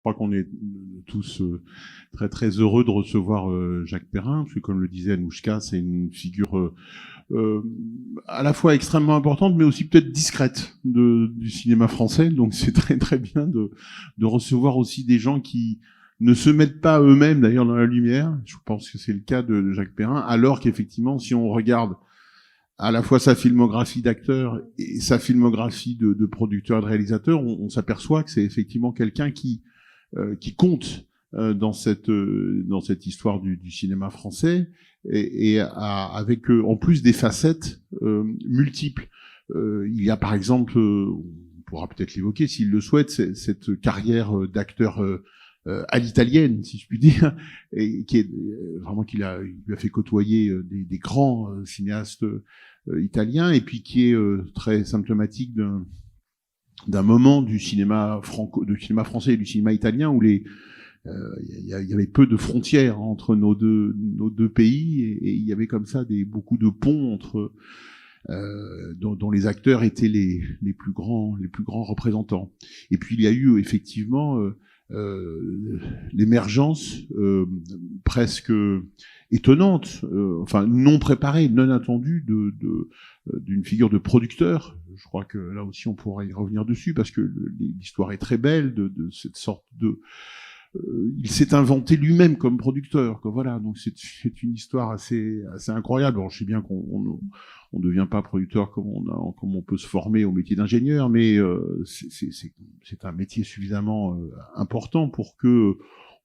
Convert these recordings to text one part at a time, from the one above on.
crois qu'on est tous très très heureux de recevoir Jacques Perrin, parce que comme le disait Anouchka, c'est une figure à la fois extrêmement importante, mais aussi peut-être discrète du cinéma français. Donc c'est très très bien de recevoir aussi des gens qui ne se mettent pas eux-mêmes d'ailleurs dans la lumière. Je pense que c'est le cas de Jacques Perrin, alors qu'effectivement, si on regarde à la fois sa filmographie d'acteur et sa filmographie de producteur et de réalisateur, on s'aperçoit que c'est effectivement quelqu'un qui compte dans cette histoire du cinéma français et avec en plus des facettes multiples. Il y a par exemple, on pourra peut-être l'évoquer s'il le souhaite, cette carrière d'acteur à l'italienne, si je puis dire, et qui est vraiment il lui a fait côtoyer des grands cinéastes italiens, et puis qui est très symptomatique d'un moment du cinéma français et du cinéma italien où il y avait peu de frontières entre nos deux pays, et il y avait comme ça beaucoup de ponts entre dont les acteurs étaient les plus grands représentants. Et puis il y a eu effectivement l'émergence presque étonnante, enfin non préparée, non attendue d'une figure de producteur. Je crois que là aussi on pourra y revenir dessus, parce que l'histoire est très belle de cette sorte de il s'est inventé lui-même comme producteur, quoi. Voilà, donc c'est une histoire assez incroyable. Alors, je sais bien qu'on ne devient pas producteur comme on peut se former au métier d'ingénieur, mais c'est un métier suffisamment important pour que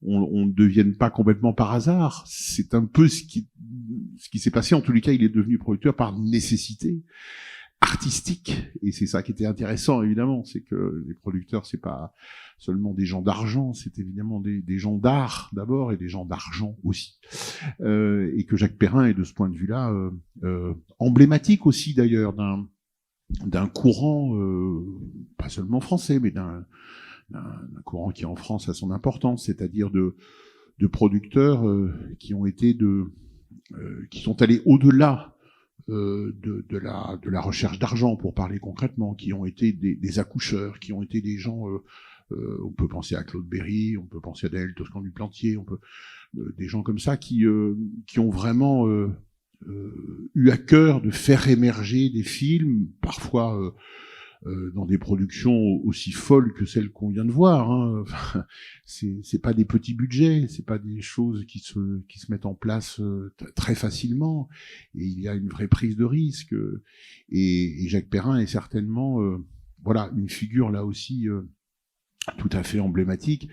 on ne devienne pas complètement par hasard. C'est un peu ce qui s'est passé. En tous les cas, il est devenu producteur par nécessité artistique, et c'est ça qui était intéressant, évidemment, c'est que les producteurs, c'est pas seulement des gens d'argent, c'est évidemment des gens d'art d'abord, et des gens d'argent aussi, et que Jacques Perrin est de ce point de vue-là emblématique aussi d'ailleurs d'un courant pas seulement français, mais d'un courant qui en France a son importance, c'est-à-dire de producteurs qui sont allés au-delà de la recherche d'argent, pour parler concrètement, qui ont été des accoucheurs, qui ont été des gens, on peut penser à Claude Berry, on peut penser à Daniel Toscan du Plantier, des gens comme ça qui ont vraiment eu à cœur de faire émerger des films, parfois dans des productions aussi folles que celles qu'on vient de voir, hein. Enfin, c'est pas des petits budgets, c'est pas des choses qui se mettent en place très facilement, et il y a une vraie prise de risque, et Jacques Perrin est certainement voilà, une figure là aussi tout à fait emblématique.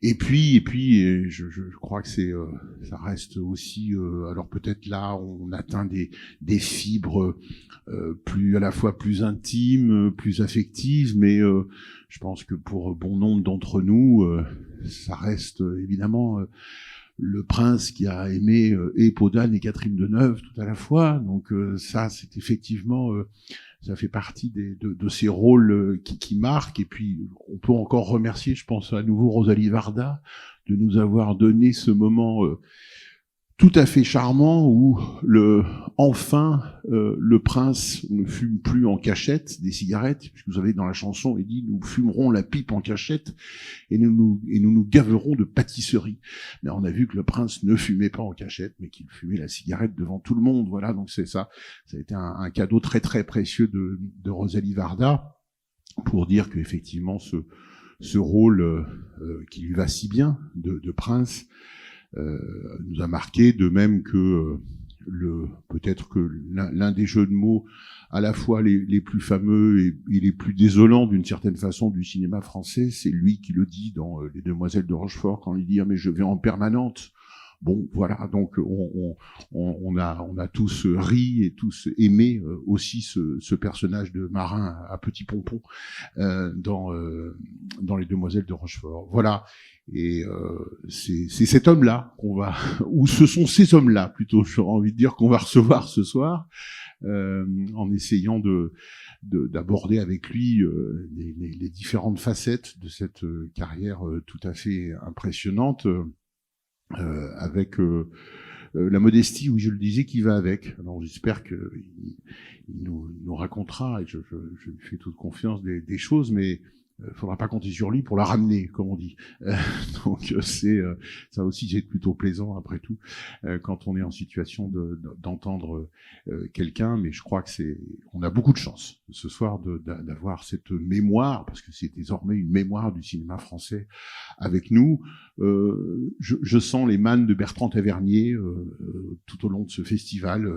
Et puis je crois que ça reste aussi alors peut-être là on atteint des fibres à la fois plus intimes, plus affectives, mais je pense que pour bon nombre d'entre nous ça reste évidemment le prince qui a aimé et Podane et Catherine Deneuve tout à la fois. Donc ça, c'est effectivement ça fait partie de ces rôles qui marquent. Et puis on peut encore remercier, je pense à nouveau, Rosalie Varda de nous avoir donné ce moment tout à fait charmant où enfin le prince ne fume plus en cachette des cigarettes, puisque vous savez, dans la chanson il dit nous fumerons la pipe en cachette et nous gaverons de pâtisserie. Mais on a vu que le prince ne fumait pas en cachette, mais qu'il fumait la cigarette devant tout le monde. Voilà, donc c'est ça a été un cadeau très très précieux de Rosalie Varda, pour dire qu'effectivement ce rôle qui lui va si bien de prince nous a marqué, de même que peut-être que l'un des jeux de mots à la fois les plus fameux et les plus désolants d'une certaine façon du cinéma français, c'est lui qui le dit dans Les Demoiselles de Rochefort, quand il dit ah mais je vais en permanente. Bon, voilà, donc on a tous ri et tous aimé aussi ce personnage de marin à petits pompons dans Les Demoiselles de Rochefort. Voilà. Et c'est cet homme-là ou ce sont ces hommes-là plutôt, j'aurais envie de dire, qu'on va recevoir ce soir, en essayant d'aborder avec lui les différentes facettes de cette carrière tout à fait impressionnante, avec la modestie, oui, je le disais, qui va avec. Alors j'espère qu'il nous racontera, et je lui fais toute confiance, des choses, mais faudra pas compter sur lui pour la ramener, comme on dit. Donc c'est ça aussi, c'est plutôt plaisant après tout quand on est en situation d'entendre quelqu'un. Mais je crois que on a beaucoup de chance ce soir d'avoir cette mémoire, parce que c'est désormais une mémoire du cinéma français avec nous. Je sens les mannes de Bertrand Tavernier tout au long de ce festival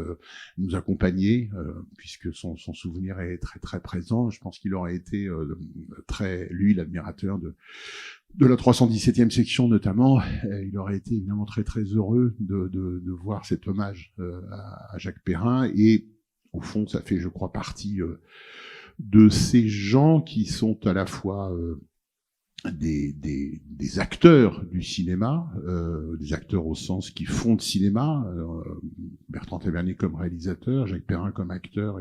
nous accompagner, puisque son souvenir est très très présent. Je pense qu'il aurait été lui, l'admirateur de la 317e section notamment, il aurait été évidemment très très heureux de voir cet hommage à Jacques Perrin. Et au fond, ça fait, je crois, partie de ces gens qui sont à la fois des acteurs du cinéma, des acteurs au sens qui font le cinéma, Bertrand Tavernier comme réalisateur, Jacques Perrin comme acteur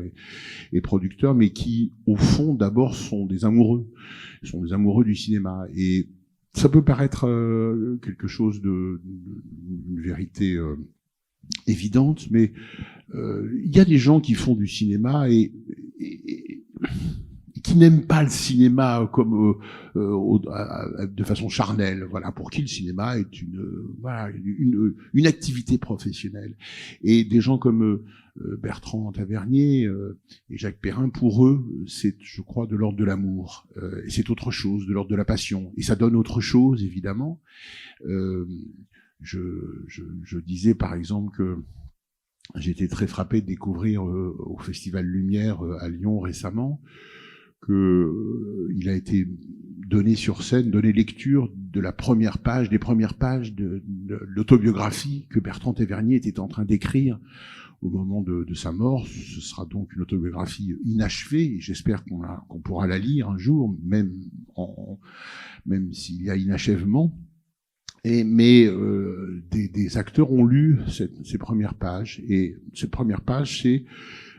et producteur, mais qui, au fond, d'abord sont des amoureux du cinéma. Et ça peut paraître quelque chose une vérité évidente, mais il y a des gens qui font du cinéma et qui n'aiment pas le cinéma comme de façon charnelle, voilà, pour qui le cinéma est une activité professionnelle. Et des gens comme Bertrand Tavernier et Jacques Perrin, pour eux, c'est, je crois, de l'ordre de l'amour, et c'est autre chose, de l'ordre de la passion, et ça donne autre chose, évidemment. Je disais par exemple que j'ai été très frappé de découvrir au Festival Lumière à Lyon récemment il a été donné sur scène, donné lecture des premières pages de l'autobiographie que Bertrand Tavernier était en train d'écrire au moment de sa mort. Ce sera donc une autobiographie inachevée, et j'espère qu'on pourra la lire un jour, même s'il y a inachèvement. Mais des acteurs ont lu ces premières pages, et cette première page, c'est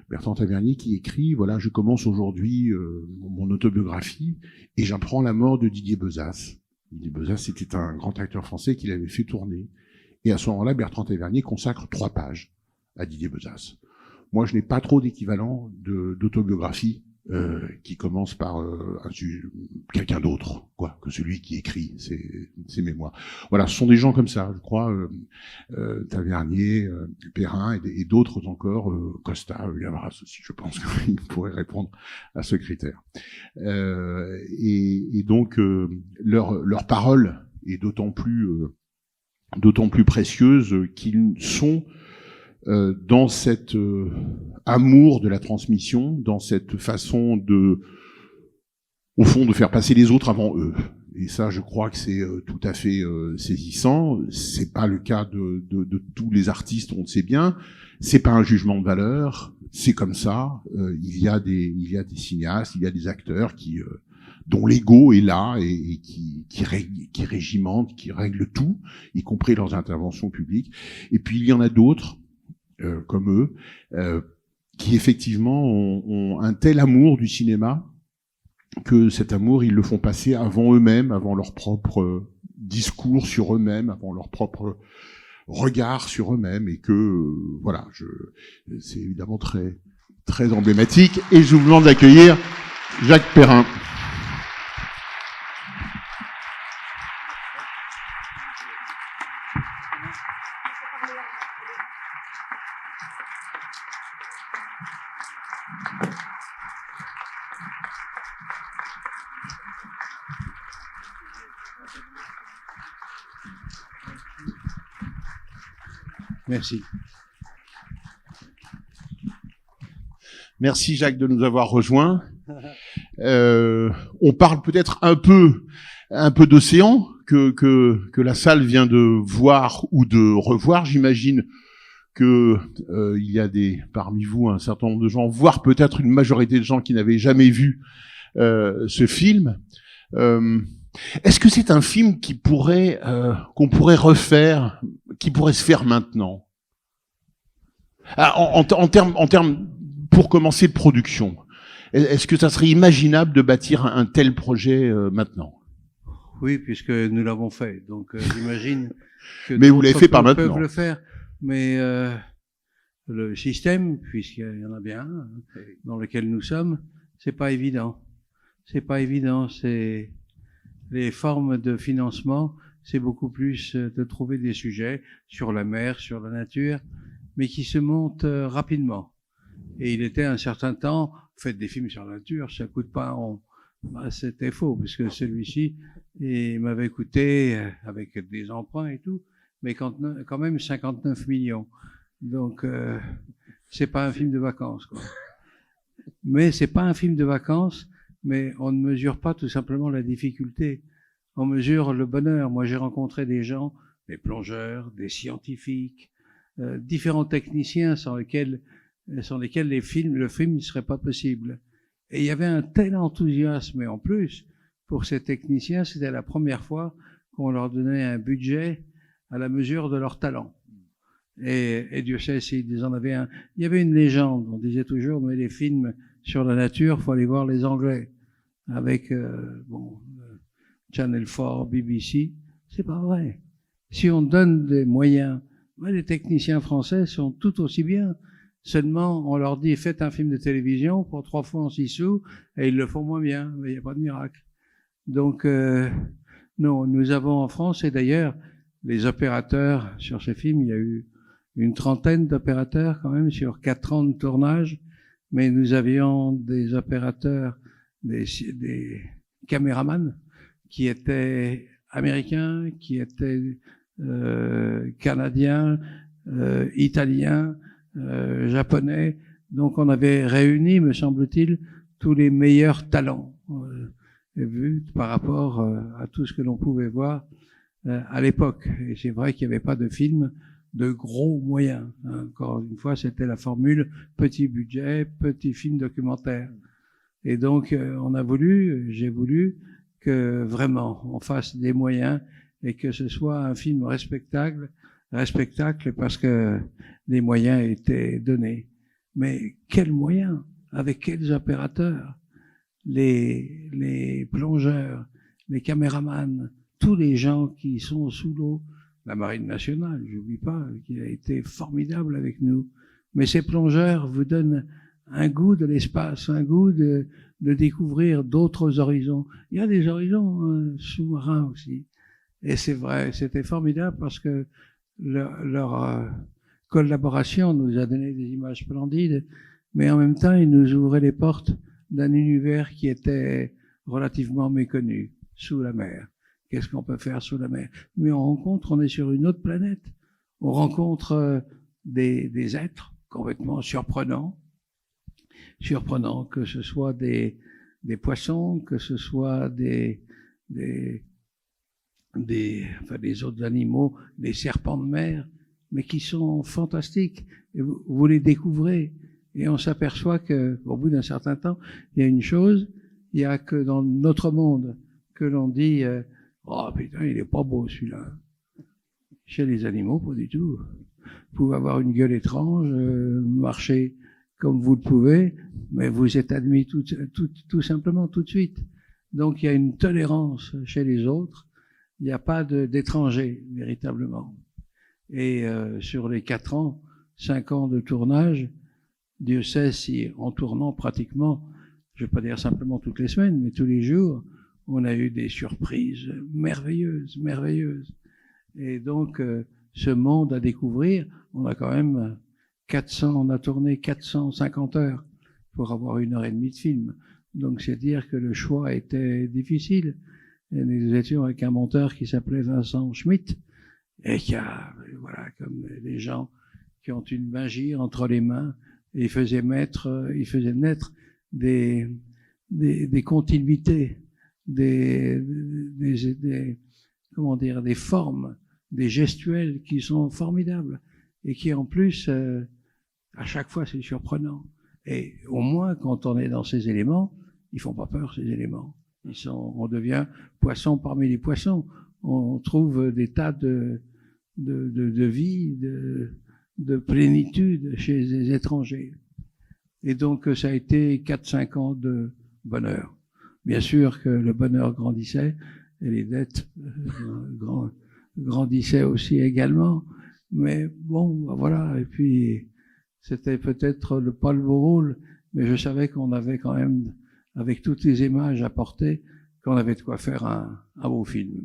Bertrand Tavernier qui écrit, voilà, je commence aujourd'hui mon autobiographie et j'apprends la mort de Didier Bezace. Didier Bezace, c'était un grand acteur français qui l'avait fait tourner. Et à ce moment-là, Bertrand Tavernier consacre 3 pages à Didier Bezace. Moi, je n'ai pas trop d'équivalent d'autobiographie qui commence par quelqu'un d'autre, quoi, que celui qui écrit ses mémoires. Voilà, ce sont des gens comme ça, je crois, Tavernier, Perrin et d'autres encore, Costa, Gavras aussi, je pense qu'ils pourraient répondre à ce critère. Et donc, leur parole est d'autant plus précieuse qu'ils sont dans cet amour de la transmission, dans cette façon au fond, de faire passer les autres avant eux. Et ça, je crois que c'est tout à fait saisissant. C'est pas le cas de tous les artistes, on le sait bien. C'est pas un jugement de valeur. C'est comme ça. Il y a des cinéastes, il y a des acteurs dont l'ego est là et qui régimentent, qui règlent tout, y compris leurs interventions publiques. Et puis il y en a d'autres, comme eux, qui effectivement ont un tel amour du cinéma que cet amour, ils le font passer avant eux-mêmes, avant leur propre discours sur eux-mêmes, avant leur propre regard sur eux-mêmes, et que voilà, c'est évidemment très très emblématique. Et je vous demande d'accueillir Jacques Perrin. Merci. Merci Jacques de nous avoir rejoints. On parle peut-être un peu d'océan que la salle vient de voir ou de revoir. J'imagine que il y a parmi vous un certain nombre de gens, voire peut-être une majorité de gens qui n'avaient jamais vu ce film. Est-ce que c'est un film qu'on pourrait refaire, qui pourrait se faire maintenant? En termes, pour commencer, de production. Est-ce que ça serait imaginable de bâtir un tel projet maintenant? Oui, puisque nous l'avons fait. Donc j'imagine que mais vous l'avez fait par maintenant. Peuvent le faire. Mais le système, puisqu'il y en a bien dans lequel nous sommes, c'est pas évident. c'est pas évident. C'est les formes de financement, c'est beaucoup plus de trouver des sujets sur la mer, sur la nature, mais qui se montent rapidement. Et il était un certain temps, faites des films sur la nature, ça coûte pas. Bah, c'était faux, parce que celui-ci, il m'avait coûté, avec des emprunts et tout, mais quand même 59 millions. Donc, c'est pas un film de vacances, quoi. Mais c'est pas un film de vacances, mais on ne mesure pas tout simplement la difficulté. On mesure le bonheur. Moi, j'ai rencontré des gens, des plongeurs, des scientifiques, différents techniciens sans lesquels le film ne serait pas possible. Et il y avait un tel enthousiasme, et en plus, pour ces techniciens, c'était la première fois qu'on leur donnait un budget à la mesure de leur talent. Et Dieu sait s'ils en avaient un. Il y avait une légende, on disait toujours, mais les films sur la nature, faut aller voir les Anglais. Avec, Channel 4, BBC. C'est pas vrai. Si on donne des moyens, les techniciens français sont tout aussi bien. Seulement, on leur dit, faites un film de télévision pour 3 fois en 6 sous, et ils le font moins bien. Mais il n'y a pas de miracle. Donc, non, nous avons en France, et d'ailleurs, les opérateurs sur ces films, il y a eu une trentaine d'opérateurs quand même sur 4 ans de tournage, mais nous avions des opérateurs, des caméramans qui étaient américains, qui étaient canadiens, italiens, japonais. Donc on avait réuni, me semble-t-il, tous les meilleurs talents vus par rapport à tout ce que l'on pouvait voir à l'époque. Et c'est vrai qu'il n'y avait pas de film de gros moyens. Encore une fois, c'était la formule petit budget, petit film documentaire. Et donc, j'ai voulu que vraiment on fasse des moyens et que ce soit un film respectable parce que les moyens étaient donnés. Mais quels moyens? Avec quels opérateurs? Les plongeurs, les caméramans, tous les gens qui sont sous l'eau, la Marine nationale, j'oublie pas, qui a été formidable avec nous. Mais ces plongeurs vous donnent un goût de l'espace, un goût de découvrir d'autres horizons. Il y a des horizons sous-marins aussi. Et c'est vrai, c'était formidable parce que leur collaboration nous a donné des images splendides, mais en même temps, ils nous ouvraient les portes d'un univers qui était relativement méconnu, sous la mer. Qu'est-ce qu'on peut faire sous la mer? Mais on est sur une autre planète. On rencontre des êtres complètement surprenants, que ce soit des poissons, que ce soit des autres animaux, des serpents de mer, mais qui sont fantastiques. Et vous les découvrez. Et on s'aperçoit que, au bout d'un certain temps, il y a une chose, il y a que dans notre monde que l'on dit, oh putain, il est pas beau celui-là. Chez les animaux, pas du tout. Vous pouvez avoir une gueule étrange, marcher comme vous le pouvez, mais vous êtes admis tout simplement tout de suite. Donc il y a une tolérance chez les autres. Il n'y a pas d'étrangers, véritablement. Et sur les 4 ans, 5 ans de tournage, Dieu sait si, en tournant pratiquement, je ne vais pas dire simplement toutes les semaines, mais tous les jours, on a eu des surprises merveilleuses. Et donc, ce monde à découvrir, on a quand même on a tourné 450 heures pour avoir 1h30 de film. Donc, c'est dire que le choix était difficile. Et nous étions avec un monteur qui s'appelait Vincent Schmitt, et qui a, voilà, comme des gens qui ont une magie entre les mains, et il faisait naître des continuités, des formes, des gestuels qui sont formidables, et qui en plus, à chaque fois, c'est surprenant. Et au moins, quand on est dans ces éléments, ils font pas peur, ces éléments. On devient poisson parmi les poissons. On trouve des tas de vie, de plénitude chez les étrangers. Et donc, ça a été 4-5 ans de bonheur. Bien sûr que le bonheur grandissait, et les dettes grandissaient aussi également. Mais bon, voilà. Et puis, c'était peut-être pas le beau rôle, mais je savais qu'on avait quand même avec toutes les images apportées, qu'on avait de quoi faire un beau film,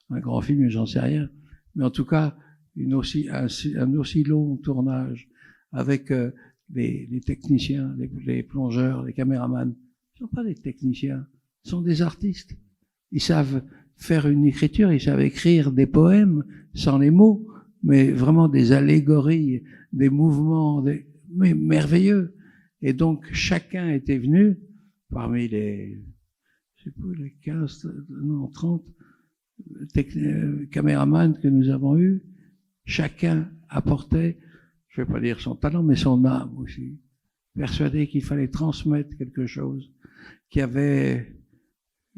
un grand film, j'en sais rien. Mais en tout cas, un aussi long tournage avec les techniciens, les plongeurs, les caméramans. Ils ne sont pas des techniciens, ils sont des artistes. Ils savent faire une écriture, ils savent écrire des poèmes sans les mots, mais vraiment des allégories, des mouvements, mais merveilleux. Et donc, chacun était venu, parmi les 15, non, 30 caméramans que nous avons eus, chacun apportait, je ne vais pas dire son talent, mais son âme aussi, persuadé qu'il fallait transmettre quelque chose, qui avait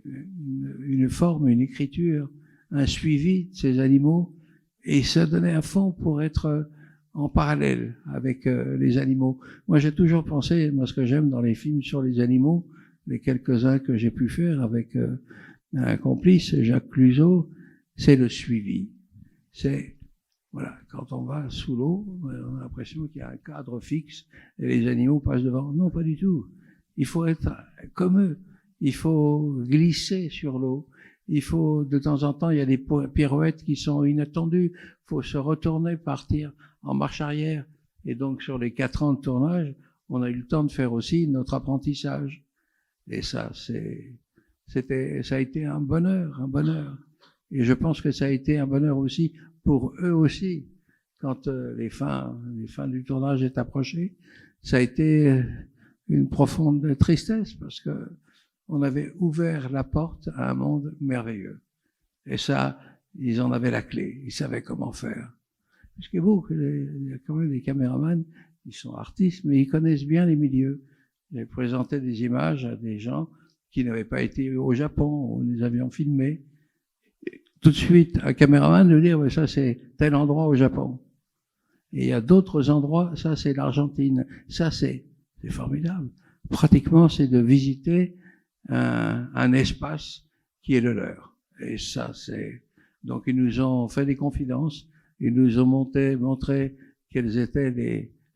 une forme, une écriture, un suivi de ces animaux, et se donnait à fond pour être en parallèle avec les animaux. Moi, j'ai toujours pensé, moi, ce que j'aime dans les films sur les animaux, les quelques-uns que j'ai pu faire avec un complice, Jacques Cluzot, c'est le suivi. C'est, voilà, quand on va sous l'eau, on a l'impression qu'il y a un cadre fixe et les animaux passent devant. Non, pas du tout. Il faut être comme eux. Il faut glisser sur l'eau. Il faut, de temps en temps, il y a des pirouettes qui sont inattendues. Il faut se retourner, partir en marche arrière. Et donc, sur les 4 ans de tournage, on a eu le temps de faire aussi notre apprentissage. Et ça, ça a été un bonheur, un bonheur. Et je pense que ça a été un bonheur aussi pour eux aussi. Quand les fins du tournage est approchées, ça a été une profonde tristesse parce que on avait ouvert la porte à un monde merveilleux. Et ça, ils en avaient la clé, ils savaient comment faire. Ce qui est beau, il y a quand même des caméramans, ils sont artistes, mais ils connaissent bien les milieux. J'ai présenté des images à des gens qui n'avaient pas été au Japon, où nous avions filmé. Tout de suite, un caméraman nous dit, ouais, ça c'est tel endroit au Japon. Et il y a d'autres endroits, ça c'est l'Argentine. Ça c'est formidable. Pratiquement, c'est de visiter un espace qui est le leur. Et ça, donc ils nous ont fait des confidences, ils nous ont montré quelles étaient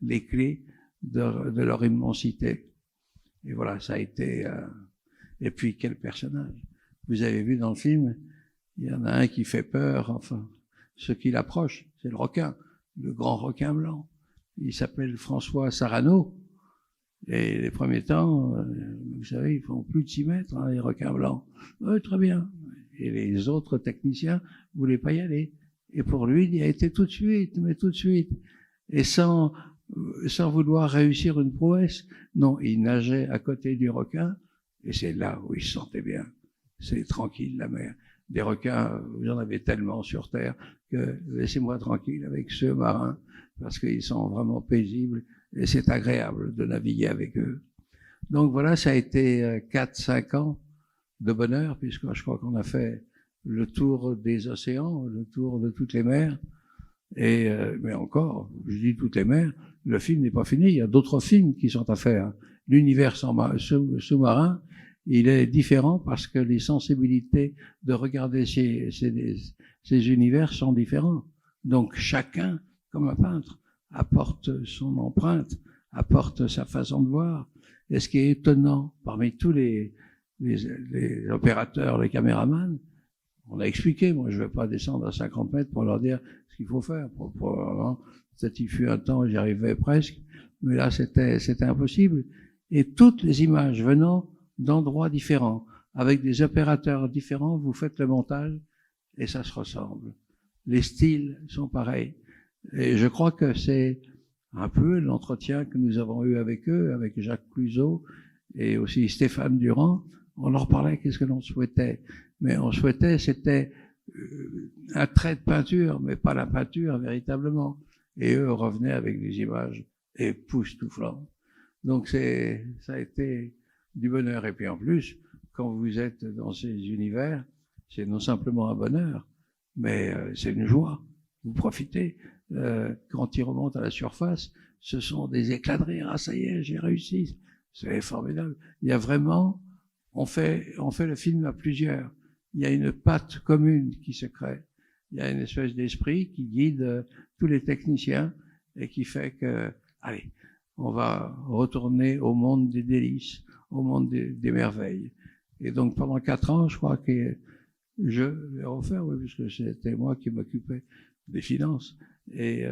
les clés de leur immensité. Et voilà, ça a été... Et puis, quel personnage. Vous avez vu dans le film, il y en a un qui fait peur, enfin, ce qui l'approche, c'est le requin, le grand requin blanc. Il s'appelle François Sarano. Et les premiers temps, vous savez, ils font plus de 6 mètres, hein, les requins blancs. Très bien. Et les autres techniciens voulaient pas y aller. Et pour lui, il y a été tout de suite, mais tout de suite. Et sans vouloir réussir une prouesse, non, il nageait à côté du requin, et c'est là où il se sentait bien. C'est tranquille, la mer. Des requins, vous en avez tellement sur Terre que laissez-moi tranquille avec ceux marins, parce qu'ils sont vraiment paisibles, et c'est agréable de naviguer avec eux. Donc voilà, ça a été 4-5 ans de bonheur, puisque je crois qu'on a fait le tour des océans, le tour de toutes les mers, et mais encore, je dis toutes les mers, le film n'est pas fini, il y a d'autres films qui sont à faire. L'univers sous-marin, il est différent parce que les sensibilités de regarder ces univers sont différents. Donc chacun, comme un peintre, apporte son empreinte, apporte sa façon de voir. Et ce qui est étonnant, parmi tous les opérateurs, les caméramans, on a expliqué, moi je ne vais pas descendre à 50 mètres pour leur dire ce qu'il faut faire. Peut-être il fut un temps, j'y arrivais presque, mais là c'était impossible. Et toutes les images venant d'endroits différents, avec des opérateurs différents, vous faites le montage et ça se ressemble. Les styles sont pareils. Et je crois que c'est un peu l'entretien que nous avons eu avec eux, avec Jacques Cluzot et aussi Stéphane Durand. On leur parlait qu'est-ce que l'on souhaitait. Mais on souhaitait, c'était un trait de peinture, mais pas la peinture véritablement. Et eux revenaient avec des images époustouflantes. Donc ça a été du bonheur. Et puis en plus, quand vous êtes dans ces univers, c'est non simplement un bonheur, mais c'est une joie. Vous profitez. Quand ils remontent à la surface, ce sont des éclats de rire. Ah, ça y est, j'ai réussi. C'est formidable. Il y a vraiment, on fait le film à plusieurs. Il y a une patte commune qui se crée. Il y a une espèce d'esprit qui guide tous les techniciens et qui fait que, allez, on va retourner au monde des délices. au monde des merveilles. Et donc pendant 4 ans, je crois que je vais refaire, oui, puisque c'était moi qui m'occupais des finances. Et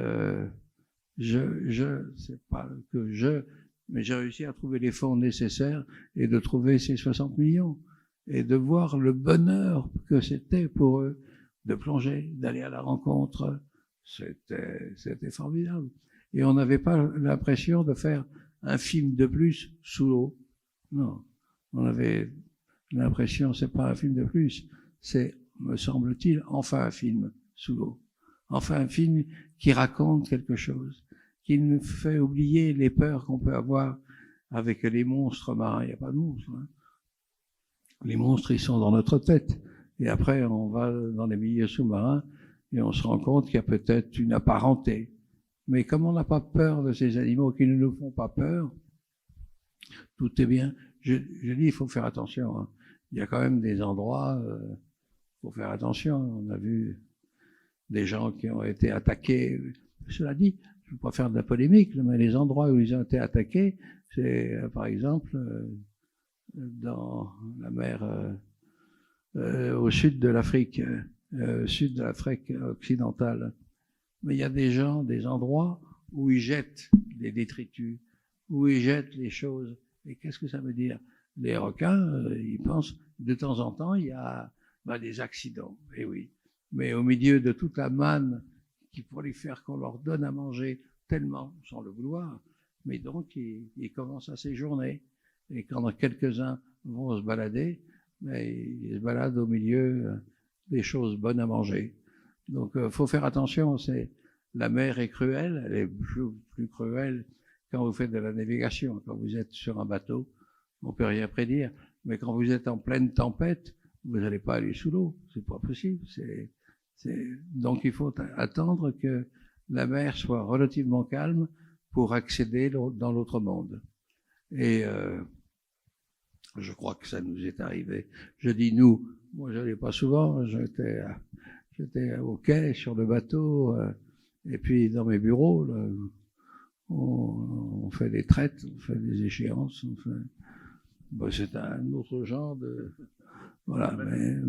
c'est pas que mais j'ai réussi à trouver les fonds nécessaires et de trouver ces 60 millions. Et de voir le bonheur que c'était pour eux de plonger, d'aller à la rencontre, c'était formidable. Et on n'avait pas l'impression de faire un film de plus sous l'eau. Non, on avait l'impression, c'est pas un film de plus, c'est, me semble-t-il, enfin un film sous l'eau. Enfin un film qui raconte quelque chose, qui nous fait oublier les peurs qu'on peut avoir avec les monstres marins. Il n'y a pas de monstres, hein. Les monstres, ils sont dans notre tête. Et après, on va dans les milieux sous-marins et on se rend compte qu'il y a peut-être une apparenté. Mais comme on n'a pas peur de ces animaux qui ne nous font pas peur, tout est bien. Je dis, il faut faire attention, hein. Il y a quand même des endroits, faut faire attention. On a vu des gens qui ont été attaqués. Cela dit, je ne veux pas faire de la polémique, mais les endroits où ils ont été attaqués, c'est par exemple dans la mer au sud de l'Afrique, sud de l'Afrique occidentale. Mais il y a des gens, des endroits où ils jettent des détritus, où ils jettent les choses. Et qu'est-ce que ça veut dire? Les requins, ils pensent, de temps en temps, il y a des accidents. Et oui. Mais au milieu de toute la manne qui pourrait faire qu'on leur donne à manger tellement, sans le vouloir, mais donc ils commencent à séjourner. Et quand quelques-uns vont se balader, ils se baladent au milieu des choses bonnes à manger. Donc faut faire attention, la mer est cruelle, elle est plus cruelle quand vous faites de la navigation. Quand vous êtes sur un bateau, on peut rien prédire. Mais quand vous êtes en pleine tempête, vous n'allez pas aller sous l'eau, c'est pas possible. Donc il faut attendre que la mer soit relativement calme pour accéder dans l'autre monde. Et je crois que ça nous est arrivé. Je dis nous, moi je n'allais pas souvent, j'étais au quai, sur le bateau, et puis dans mes bureaux, là, on fait des traites, on fait des échéances, c'est un autre genre de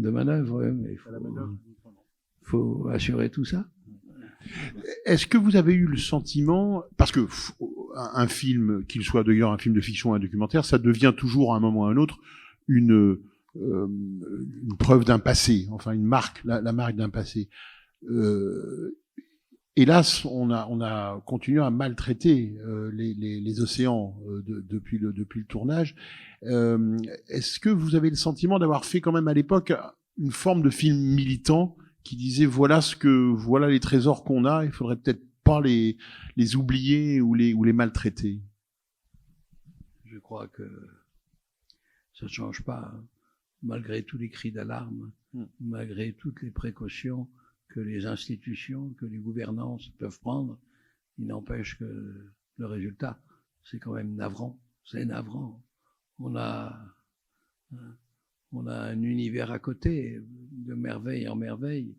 manœuvre, mais faut assurer tout ça. Est-ce que vous avez eu le sentiment, parce que un film, qu'il soit d'ailleurs un film de fiction ou un documentaire, ça devient toujours à un moment ou à un autre une preuve d'un passé, enfin une marque, la marque d'un passé. Hélas, on a continué à maltraiter les océans depuis le tournage. Est-ce que vous avez le sentiment d'avoir fait quand même à l'époque une forme de film militant qui disait voilà les trésors qu'on a, il faudrait peut-être pas les oublier ou les maltraiter? Je crois que ça ne change pas, hein. Malgré tous les cris d'alarme, malgré toutes les précautions que les institutions, que les gouvernances peuvent prendre, il n'empêche que le résultat, c'est quand même navrant. C'est navrant. On a un univers à côté, de merveille en merveille.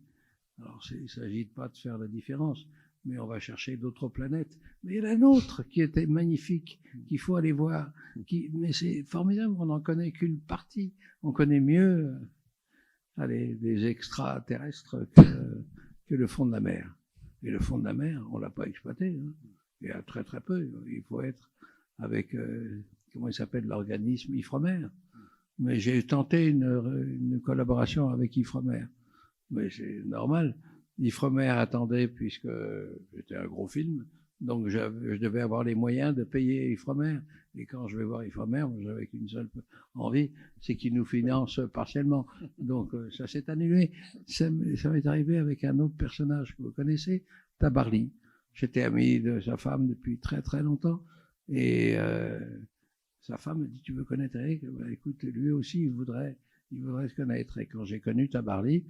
Alors, il ne s'agit pas de faire la différence, mais on va chercher d'autres planètes. Mais il y en a une autre qui était magnifique, qu'il faut aller voir. Mais c'est formidable, on n'en connaît qu'une partie. On connaît mieux des extraterrestres que le fond de la mer. Et le fond de la mer, on l'a pas exploité, hein. Il y a très très peu. Il faut être avec, comment il s'appelle, l'organisme Ifremer. Mais j'ai tenté une collaboration avec Ifremer. Mais c'est normal. Ifremer attendait, puisque c'était un gros film, donc je devais avoir les moyens de payer Ifremer. Et quand je vais voir Ifremer, j'avais qu'une seule envie, c'est qu'il nous finance partiellement. Donc ça s'est annulé. Ça m'est arrivé avec un autre personnage que vous connaissez, Tabarly. J'étais ami de sa femme depuis très très longtemps. Et sa femme me dit, tu veux connaître Eric? Écoute, lui aussi, il voudrait se connaître. Et quand j'ai connu Tabarly,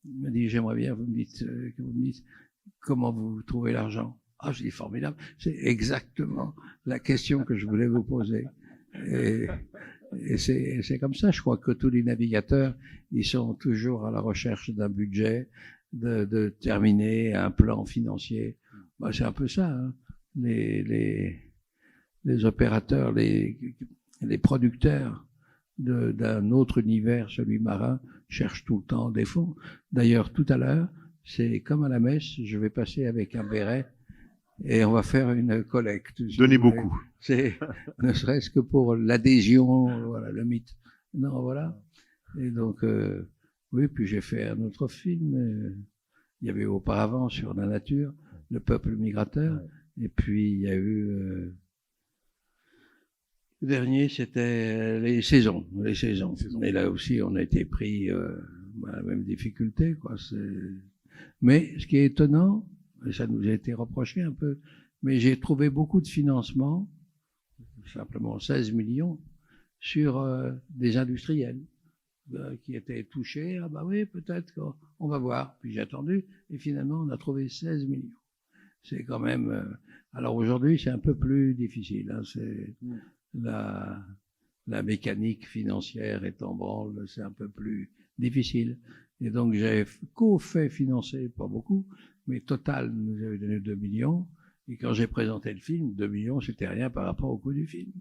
il me dit, j'aimerais bien que vous me dites comment vous trouvez l'argent. Ah, je dis, formidable. C'est exactement la question que je voulais vous poser. Et c'est comme ça. Je crois que tous les navigateurs, ils sont toujours à la recherche d'un budget, de terminer un plan financier. C'est un peu ça, hein. Les opérateurs, les producteurs d'un autre univers, celui marin, cherchent tout le temps des fonds. D'ailleurs, tout à l'heure, c'est comme à la messe, je vais passer avec un béret et on va faire une collecte. Donnez beaucoup. C'est ne serait-ce que pour l'adhésion, voilà, le mythe. Non, voilà. Et donc, oui, puis j'ai fait un autre film. Il y avait auparavant sur la nature, le peuple migrateur. Et puis, il y a eu... le dernier, c'était les saisons. Et là aussi, on a été pris à la même difficulté, quoi. Mais ce qui est étonnant, et ça nous a été reproché un peu, mais j'ai trouvé beaucoup de financement, simplement 16 millions, sur des industriels qui étaient touchés. Ah bah oui, peut-être qu'on va voir. Puis j'ai attendu, et finalement, on a trouvé 16 millions. C'est quand même... alors aujourd'hui, c'est un peu plus difficile. Hein, c'est la mécanique financière est en branle, c'est un peu plus difficile. Et donc j'ai fait financer, pas beaucoup, mais Total nous avait donné 2 millions. Et quand j'ai présenté le film, 2 millions, c'était rien par rapport au coût du film.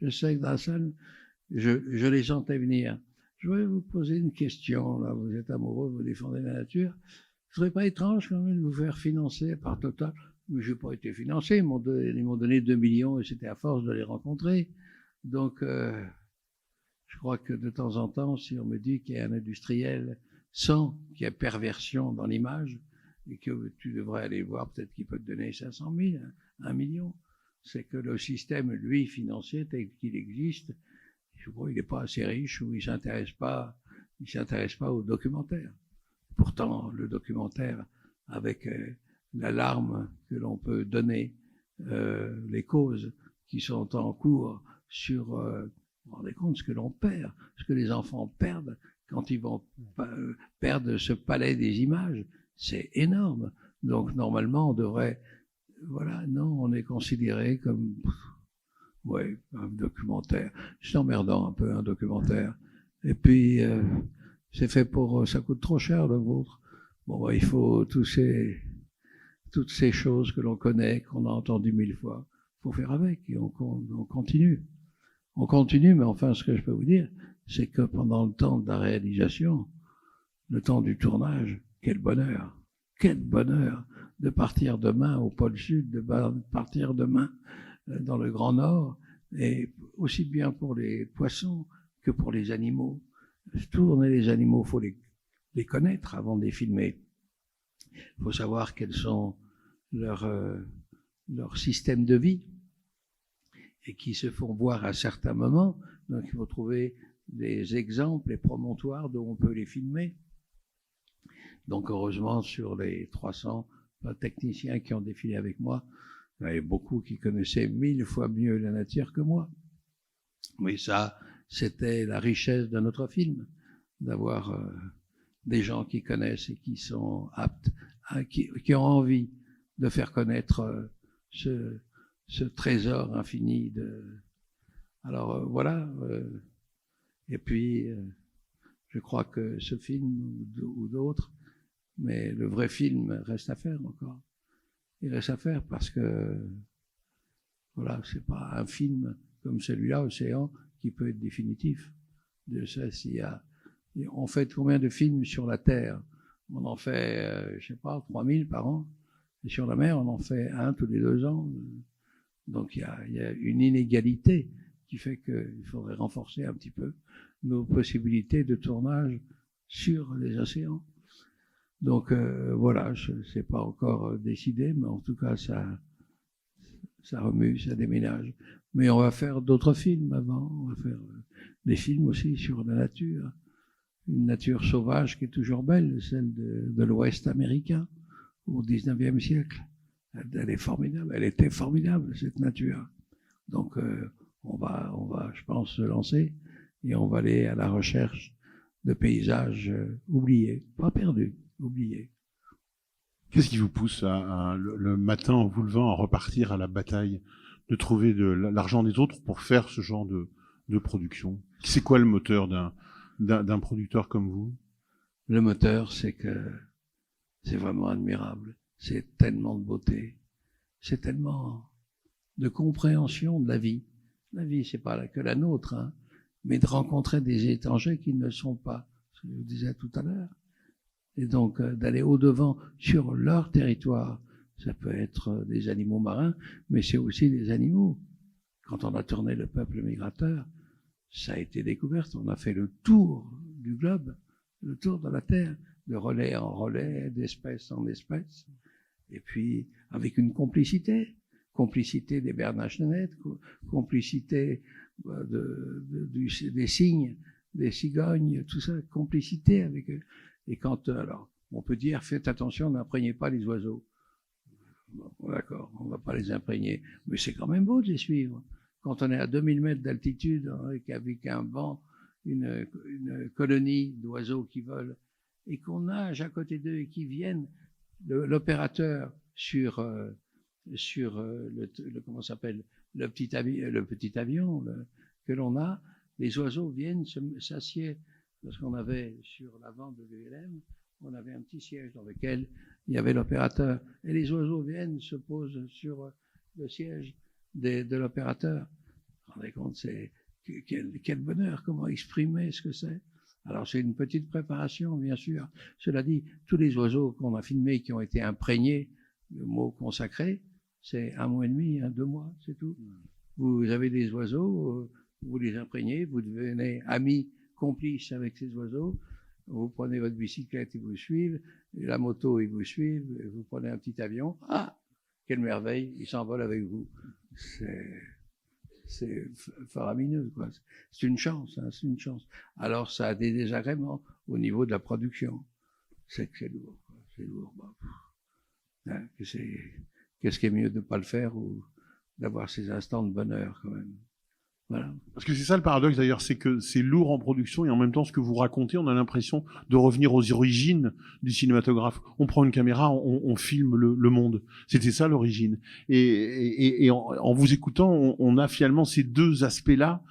Je sais que dans la salle, je les sentais venir. Je voudrais vous poser une question, là, vous êtes amoureux, vous défendez la nature. Ce serait pas étrange quand même de vous faire financer par Total? Mais je n'ai pas été financé, ils m'ont donné 2 millions et c'était à force de les rencontrer. Donc, je crois que de temps en temps, si on me dit qu'il y a un industriel sans qu'il y ait perversion dans l'image et que tu devrais aller voir, peut-être qu'il peut te donner 500 000, 1 million, c'est que le système, lui, financier, tel qu'il existe, je crois, il n'est pas assez riche ou il s'intéresse pas au documentaire. Pourtant, le documentaire, avec l'alarme que l'on peut donner, les causes qui sont en cours sur, vous vous rendez compte ce que l'on perd, ce que les enfants perdent quand ils vont perdre ce palais des images, c'est énorme. Donc normalement on devrait, voilà, non, on est considéré comme, ouais, un documentaire. C'est emmerdant un peu un documentaire. Et puis c'est fait pour, ça coûte trop cher le vôtre. Bon, bah, il faut toutes ces choses que l'on connaît, qu'on a entendues 1000 fois, faut faire avec et on continue. On continue, mais enfin, ce que je peux vous dire, c'est que pendant le temps de la réalisation, le temps du tournage, quel bonheur de partir demain au pôle Sud, de partir demain dans le Grand Nord, et aussi bien pour les poissons que pour les animaux. Tourner les animaux, faut les connaître avant de les filmer. Il faut savoir quels sont leur système de vie et qui se font voir à certains moments. Donc il faut trouver des exemples, des promontoires dont on peut les filmer. Donc heureusement, sur les 300 techniciens qui ont défilé avec moi, il y avait beaucoup qui connaissaient 1000 fois mieux la nature que moi. Mais ça, c'était la richesse de notre film, d'avoir des gens qui connaissent et qui sont aptes, qui ont envie de faire connaître ce trésor infini de... Alors voilà, et puis je crois que ce film ou d'autres, mais le vrai film reste à faire encore. Il reste à faire parce que voilà, c'est pas un film comme celui-là, Océan, qui peut être définitif. De ça, on fait combien de films sur la Terre? On en fait, je sais pas, 3000 par an. Et sur la mer, on en fait un tous les 2 ans. Donc il y a une inégalité qui fait qu'il faudrait renforcer un petit peu nos possibilités de tournage sur les océans. Donc voilà, c'est pas encore décidé, mais en tout cas ça remue, ça déménage. Mais on va faire d'autres films avant, on va faire des films aussi sur la nature, une nature sauvage qui est toujours belle, celle de l'Ouest américain au XIXe siècle. Elle est formidable, elle était formidable cette nature. Donc on va, je pense, se lancer et on va aller à la recherche de paysages oubliés, pas perdus, oubliés. Qu'est-ce qui vous pousse le matin en vous levant à repartir à la bataille, de trouver de l'argent des autres pour faire ce genre de production? C'est quoi le moteur d'un producteur comme vous? Le moteur, c'est que c'est vraiment admirable. C'est tellement de beauté, c'est tellement de compréhension de la vie. La vie, c'est pas que la nôtre, hein, mais de rencontrer des étrangers qui ne sont pas, ce que je vous disais tout à l'heure. Et donc, d'aller au-devant sur leur territoire. Ça peut être des animaux marins, mais c'est aussi des animaux. Quand on a tourné le peuple migrateur, ça a été découvert. On a fait le tour du globe, le tour de la Terre, de relais en relais, d'espèce en espèce. Et puis, avec une complicité. Complicité des Bernachnenet, complicité des cygnes, des cigognes, tout ça, complicité avec eux. Et quand, alors, on peut dire, faites attention, n'imprégnez pas les oiseaux. Bon, d'accord, on va pas les imprégner. Mais c'est quand même beau de les suivre. Quand on est à 2000 mètres d'altitude, avec un vent, une colonie d'oiseaux qui volent, et qu'on nage à côté d'eux et qui viennent, l'opérateur sur comment s'appelle, le petit avion que l'on a, les oiseaux viennent s'assiedre, parce qu'on avait sur l'avant de l'ULM, on avait un petit siège dans lequel il y avait l'opérateur, et les oiseaux viennent, se posent sur le siège de l'opérateur. Vous vous rendez compte, c'est quel bonheur, comment exprimer ce que c'est. Alors c'est une petite préparation, bien sûr. Cela dit, tous les oiseaux qu'on a filmés qui ont été imprégnés, le mot consacré, c'est 1 mois et demi, 2 mois, c'est tout. Vous avez des oiseaux, vous les imprégnez, vous devenez amis, complices avec ces oiseaux, vous prenez votre bicyclette, ils vous suivent, et la moto, ils vous suivent, et vous prenez un petit avion, ah, quelle merveille, ils s'envolent avec vous. C'est faramineux, quoi. C'est une chance, hein, c'est une chance. Alors ça a des désagréments au niveau de la production. C'est que c'est lourd, quoi. C'est lourd. Bah, hein, qu'est-ce qui est mieux de ne pas le faire ou d'avoir ces instants de bonheur, quand même. Voilà. Parce que c'est ça le paradoxe d'ailleurs, c'est que c'est lourd en production et en même temps ce que vous racontez, on a l'impression de revenir aux origines du cinématographe. On prend une caméra, on filme le monde. C'était ça l'origine. Et en vous écoutant, on a finalement ces deux aspects-là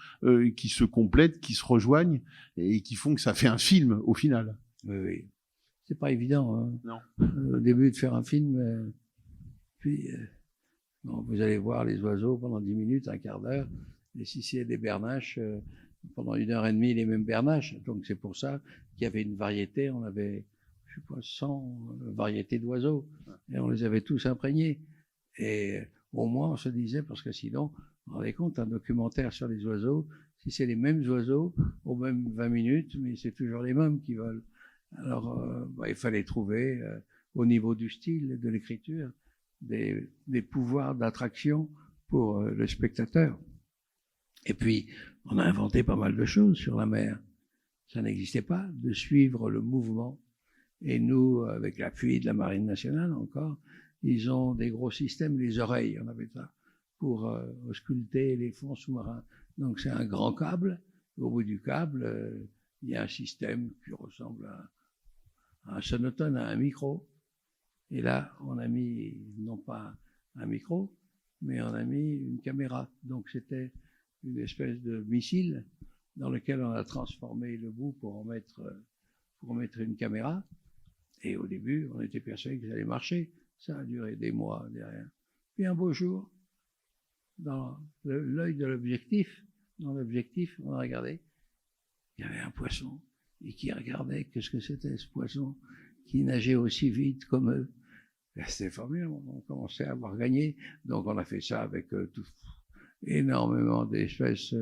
qui se complètent, qui se rejoignent et qui font que ça fait un film au final. Oui, oui. C'est pas évident. Hein. Non. Au début de faire un film, puis bon, vous allez voir les oiseaux pendant 10 minutes, un quart d'heure. Et si c'est des bernaches, pendant 1h30, les mêmes bernaches. Donc c'est pour ça qu'il y avait une variété, on avait, je sais pas, 100 variétés d'oiseaux. Et on les avait tous imprégnés. Et au moins on se disait, parce que sinon, vous vous rendez compte, un documentaire sur les oiseaux, si c'est les mêmes oiseaux, aux mêmes 20 minutes, mais c'est toujours les mêmes qui volent. Alors il fallait trouver, au niveau du style, de l'écriture, des pouvoirs d'attraction pour le spectateur. Et puis, on a inventé pas mal de choses sur la mer. Ça n'existait pas, de suivre le mouvement. Et nous, avec l'appui de la Marine nationale encore, ils ont des gros systèmes, les oreilles, on avait ça, pour ausculter les fonds sous-marins. Donc c'est un grand câble. Au bout du câble, il y a un système qui ressemble à un sonotone, à un micro. Et là, on a mis, non pas un micro, mais on a mis une caméra. Donc c'était une espèce de missile dans lequel on a transformé le bout pour en mettre une caméra. Et au début, on était persuadé que ça allait marcher. Ça a duré des mois derrière. Puis un beau jour, dans l'œil de l'objectif, dans l'objectif, on a regardé, il y avait un poisson, et qui regardait, qu'est-ce que c'était ce poisson, qui nageait aussi vite comme eux. C'était formidable, on commençait à avoir gagné. Donc on a fait ça avec énormément d'espèces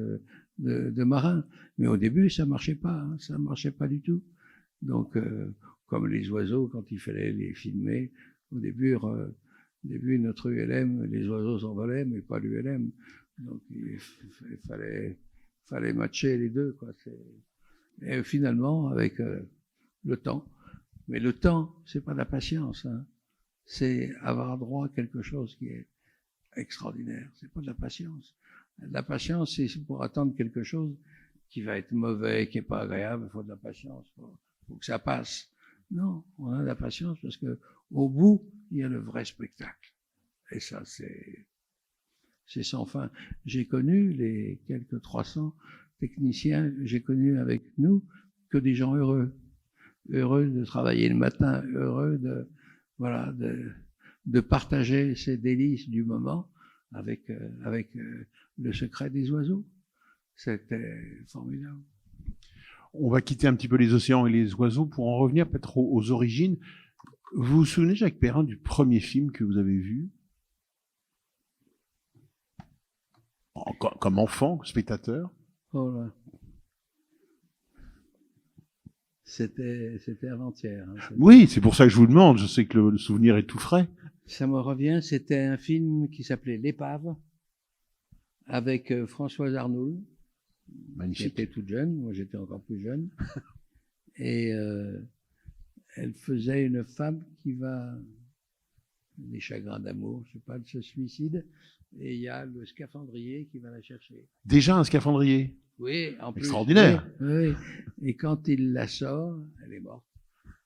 de marins. Mais au début, ça marchait pas, hein, ça marchait pas du tout. Donc, comme les oiseaux, quand il fallait les filmer, au début, notre ULM, les oiseaux s'envolaient, mais pas l'ULM. Donc, il fallait matcher les deux, quoi. Et finalement, avec le temps. Mais le temps, c'est pas de la patience, hein. C'est avoir droit à quelque chose qui est extraordinaire. C'est pas de la patience. La patience, c'est pour attendre quelque chose qui va être mauvais, qui est pas agréable. Il faut de la patience. Faut que ça passe. Non, on a de la patience parce que au bout, il y a le vrai spectacle. Et ça, c'est sans fin. J'ai connu les quelques 300 techniciens, j'ai connu avec nous que des gens heureux. Heureux de travailler le matin, heureux de partager ces délices du moment avec Le secret des oiseaux. C'était formidable. On va quitter un petit peu les océans et les oiseaux pour en revenir peut-être aux origines. Vous vous souvenez, Jacques Perrin, du premier film que vous avez vu comme enfant, spectateur? Oh là. C'était avant-hier. Hein. Oui, c'est pour ça que je vous demande. Je sais que le souvenir est tout frais. Ça me revient. C'était un film qui s'appelait L'Épave, avec Françoise Arnould, Magnifique. qui était toute jeune. Moi, j'étais encore plus jeune. Et elle faisait une femme qui va des chagrins d'amour, je sais pas, elle se suicide. Et il y a le scaphandrier qui va la chercher. Déjà un scaphandrier. Oui, en plus. Extraordinaire. Oui, oui. Et quand il la sort, elle est morte.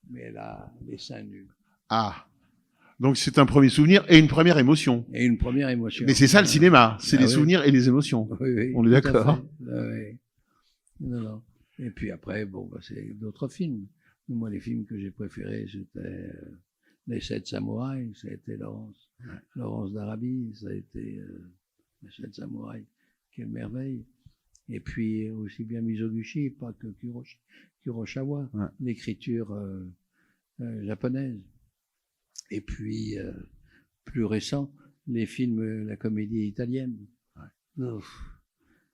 Mais elle a les seins nus. Ah. Donc c'est un premier souvenir et une première émotion. Et une première émotion. Mais c'est ça le cinéma, c'est les oui. souvenirs et les émotions. Oui, oui, on est d'accord. Oui. Non, non. Et puis après, bon, bah, c'est d'autres films. Moi, les films que j'ai préférés, c'était Les 7 samouraïs, ça a été Laurence d'Arabie, ça a été Les 7 samouraïs. Quelle merveille. Et puis aussi bien Mizoguchi, pas que Kurosawa, ouais. L'écriture japonaise. Et puis, plus récent, les films, la comédie italienne. Ouais.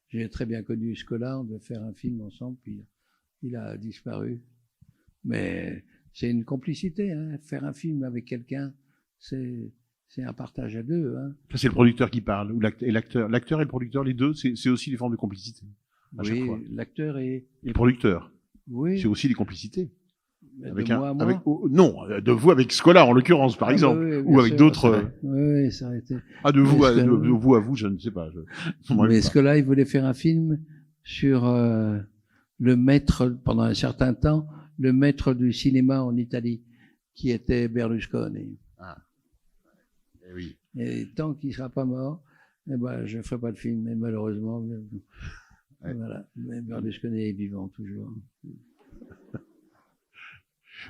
J'ai très bien connu Scola, on devait faire un film ensemble, puis il a disparu. Mais c'est une complicité, hein. Faire un film avec quelqu'un, c'est un partage à deux. Hein. Ça, c'est le producteur qui parle, ou l'acteur. L'acteur et le producteur, les deux, c'est aussi des formes de complicité. Oui, l'acteur et le producteur. Oui. C'est aussi des complicités. Avec moi à moi. Avec, non, de vous avec Scola en l'occurrence, par exemple, oui, ou avec d'autres. Oui, ça a été. Ah, de vous à vous, je ne sais pas. Mais Scola, il voulait faire un film sur le maître, pendant un certain temps, le maître du cinéma en Italie, qui était Berlusconi. Ah. Eh oui. Et tant qu'il sera pas mort, eh ben, je ferai pas de film, mais malheureusement, ouais. Voilà. Mais Berlusconi est vivant toujours.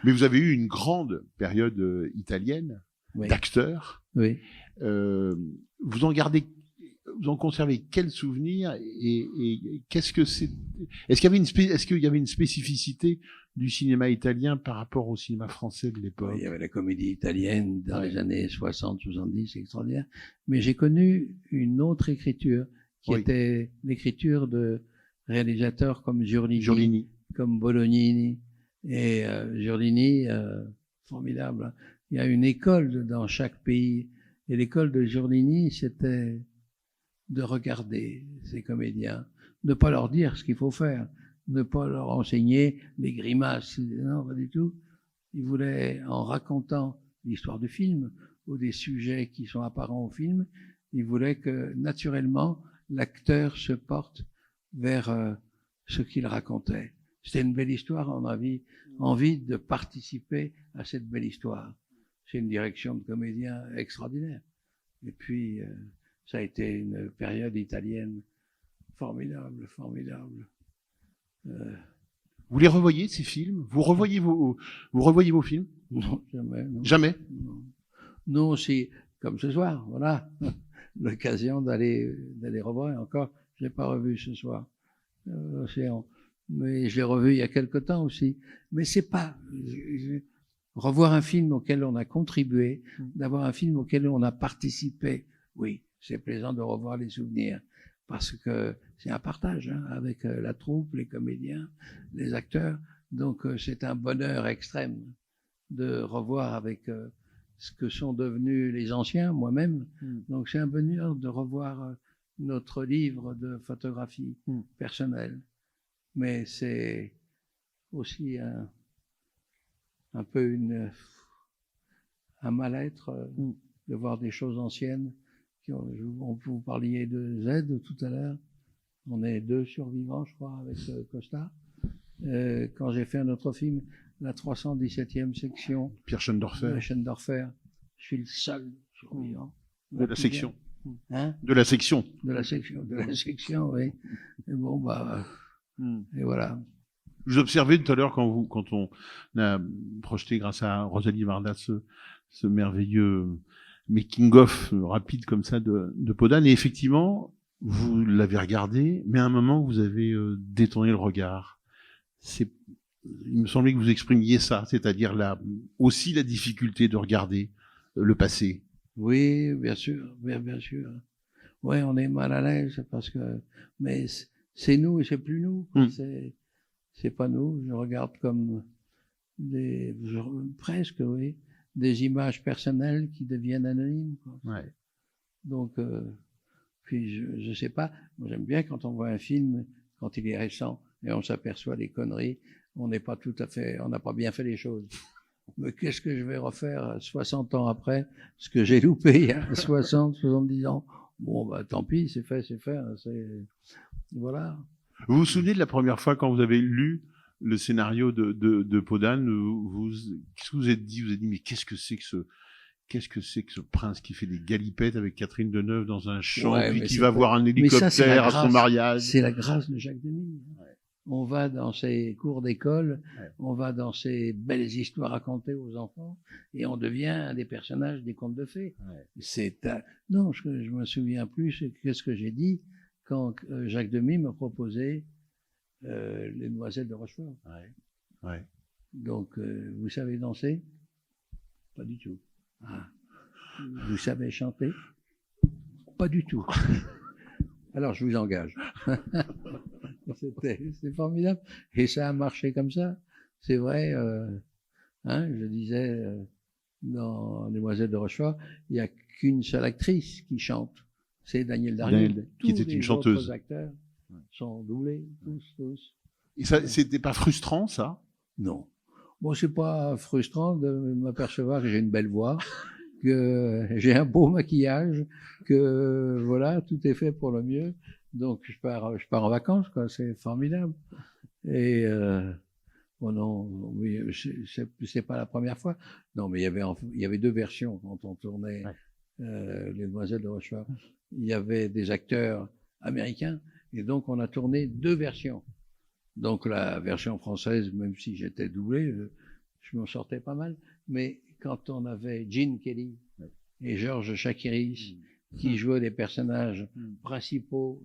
Mais vous avez eu une grande période italienne oui. d'acteurs. Oui. Vous en conservez quel souvenir et qu'est-ce que c'est? Est-ce qu'il y avait une spécificité du cinéma italien par rapport au cinéma français de l'époque? Il y avait la comédie italienne dans les années 60, 70, c'est extraordinaire. Mais j'ai connu une autre écriture qui était l'écriture de réalisateurs comme Giorlini. Comme Bolognini. Et Giorlini, formidable. Il y a une école dans chaque pays. Et l'école de Giorlini, c'était de regarder ces comédiens, ne pas leur dire ce qu'il faut faire, ne pas leur enseigner les grimaces. Non, pas du tout. Il voulait, en racontant l'histoire du film ou des sujets qui sont apparents au film, il voulait que, naturellement, l'acteur se porte vers ce qu'il racontait. C'était une belle histoire, on avait envie de participer à cette belle histoire. C'est une direction de comédien extraordinaire. Et puis, ça a été une période italienne formidable, formidable. Vous les revoyez, ces films? Vous revoyez vos films? Non, jamais. Non. Jamais? Non. Non, c'est comme ce soir, voilà. L'occasion d'aller revoir. Encore, je l'ai pas revu ce soir. L'Océan. Mais je l'ai revu il y a quelque temps aussi. Mais c'est pas revoir un film auquel on a contribué, d'avoir un film auquel on a participé. Oui, c'est plaisant de revoir les souvenirs parce que c'est un partage hein, avec la troupe, les comédiens, les acteurs. Donc c'est un bonheur extrême de revoir avec ce que sont devenus les anciens, moi-même. Donc c'est un bonheur de revoir notre livre de photographie personnelle. Mais c'est aussi un peu un mal-être de voir des choses anciennes. Vous parliez de Z tout à l'heure. On est 2 survivants, je crois, avec Costa. Quand j'ai fait un autre film, la 317e section. Pierre Schoendorfer. Je suis le seul survivant. De la section. Hein? De la section. De la section, oui. Et bon, bah... Et voilà. Je vous observais tout à l'heure quand on a projeté grâce à Rosalie Varda ce merveilleux making-of rapide comme ça de Podane. Et effectivement, vous l'avez regardé, mais à un moment, vous avez détourné le regard. Il me semblait que vous exprimiez ça, c'est-à-dire aussi la difficulté de regarder le passé. Oui, bien sûr, bien sûr. Ouais, on est mal à l'aise parce que, mais c'est nous et c'est plus nous. C'est pas nous. Je regarde comme presque, oui, des images personnelles qui deviennent anonymes, quoi. Ouais. Donc, puis je sais pas. Moi, j'aime bien quand on voit un film, quand il est récent, et on s'aperçoit des conneries. On n'a pas bien fait les choses. Mais qu'est-ce que je vais refaire 60 ans après ce que j'ai loupé il y a 60, 70 ans? Bon, bah, tant pis, c'est fait, hein, voilà. Vous vous souvenez de la première fois quand vous avez lu le scénario de Podane, qu'est-ce que vous êtes dit? Vous avez dit, mais qu'est-ce que c'est que ce prince qui fait des galipettes avec Catherine Deneuve dans un champ, puis qui va voir un hélicoptère à son mariage? C'est la grâce de Jacques Demy. Ouais. On va dans ses cours d'école, on va dans ses belles histoires racontées aux enfants, et on devient un des personnages des contes de fées. Ouais. Non, je me souviens plus qu'est-ce que j'ai dit quand Jacques Demy m'a proposé Les Demoiselles de Rochefort. Ouais. Donc, vous savez danser? Pas du tout. Ah. Vous savez chanter? Pas du tout. Alors, je vous engage. C'était formidable. Et ça a marché comme ça. C'est vrai, je disais, dans Demoiselles de Rochefort, il n'y a qu'une seule actrice qui chante. C'est Danielle Darrieux. Qui était une chanteuse. Tous les autres acteurs sont doublés, tous. Et ça, c'était pas frustrant, ça? Non. Bon, c'est pas frustrant de m'apercevoir que j'ai une belle voix, que j'ai un beau maquillage, que voilà, tout est fait pour le mieux. Donc je pars en vacances, quoi. C'est formidable. Et bon, non, oui, c'est pas la première fois. Non, mais il y avait deux versions quand on tournait Les Demoiselles de Rochefort. Il y avait des acteurs américains, et donc on a tourné deux versions. Donc la version française, même si j'étais doublé, je m'en sortais pas mal. Mais quand on avait Gene Kelly et Georges Chakiris qui jouaient des personnages principaux,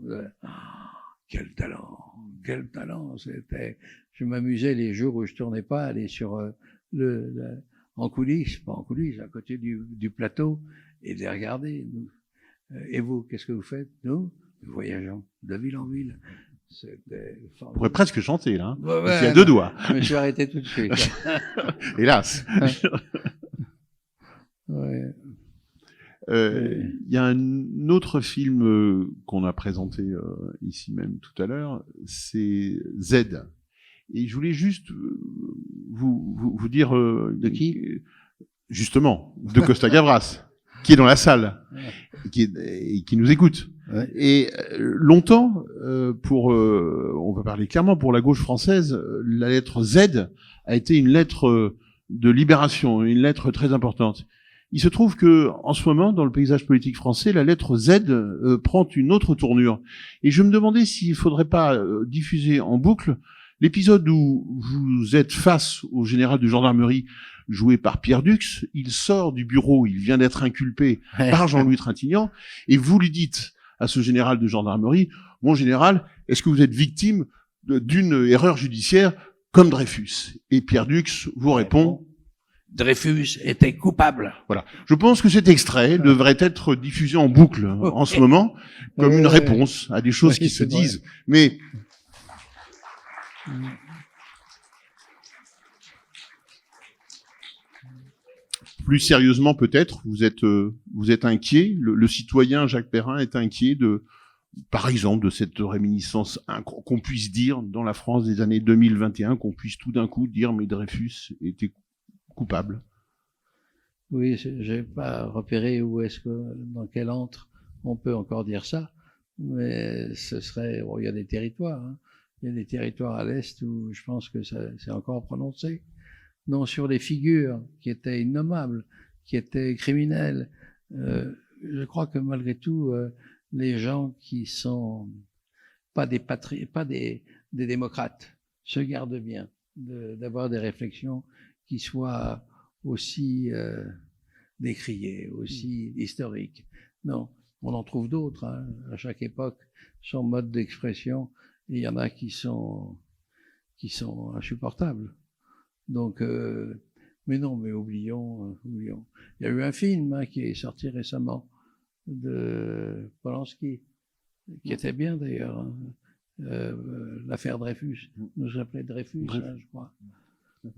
quel talent, c'était. Je m'amusais les jours où je tournais pas, aller sur pas en coulisses, à côté du plateau, et les regarder. Et vous, qu'est-ce que vous faites? Nous voyageons de ville en ville. On pourrait presque chanter, là. Ouais, il y a deux doigts. Je me suis arrêté tout de suite. Hélas. Ouais. Il y a un autre film qu'on a présenté ici même tout à l'heure, c'est Z. Et je voulais juste vous dire... de qui? Justement, de Costa Gavras, qui est dans la salle, et qui nous écoute. Ouais. Et longtemps, on va parler clairement, pour la gauche française, la lettre Z a été une lettre de libération, une lettre très importante. Il se trouve que, en ce moment, dans le paysage politique français, la lettre Z prend une autre tournure. Et je me demandais s'il ne faudrait pas diffuser en boucle l'épisode où vous êtes face au général de gendarmerie joué par Pierre Dux. Il sort du bureau, il vient d'être inculpé par Jean-Louis Trintignant, et vous lui dites à ce général de gendarmerie: mon général, est-ce que vous êtes victime d'une erreur judiciaire comme Dreyfus? Et Pierre Dux vous répond: Dreyfus était coupable. Voilà. Je pense que cet extrait devrait être diffusé en boucle en ce moment, comme une réponse à des choses qui se disent. Mais plus sérieusement, peut-être, vous êtes inquiet. Le citoyen Jacques Perrin est inquiet par exemple, de cette réminiscence qu'on puisse dire dans la France des années 2021, qu'on puisse tout d'un coup dire mais Dreyfus était coupable. Oui, j'ai pas repéré dans quel antre on peut encore dire ça, mais ce serait, il y a des territoires, il y a des territoires à l'Est où je pense que c'est encore prononcé. Non, sur des figures qui étaient innommables, qui étaient criminelles. Je crois que malgré tout, les gens qui sont pas des démocrates se gardent bien d'avoir des réflexions qui soient aussi décriés, aussi historiques. Non, on en trouve d'autres, hein. À chaque époque, son mode d'expression, il y en a qui sont insupportables. Donc, mais non, mais oublions. Il y a eu un film, hein, qui est sorti récemment de Polanski, qui était bien d'ailleurs, hein. L'affaire Dreyfus, nous appelait Dreyfus, hein, je crois.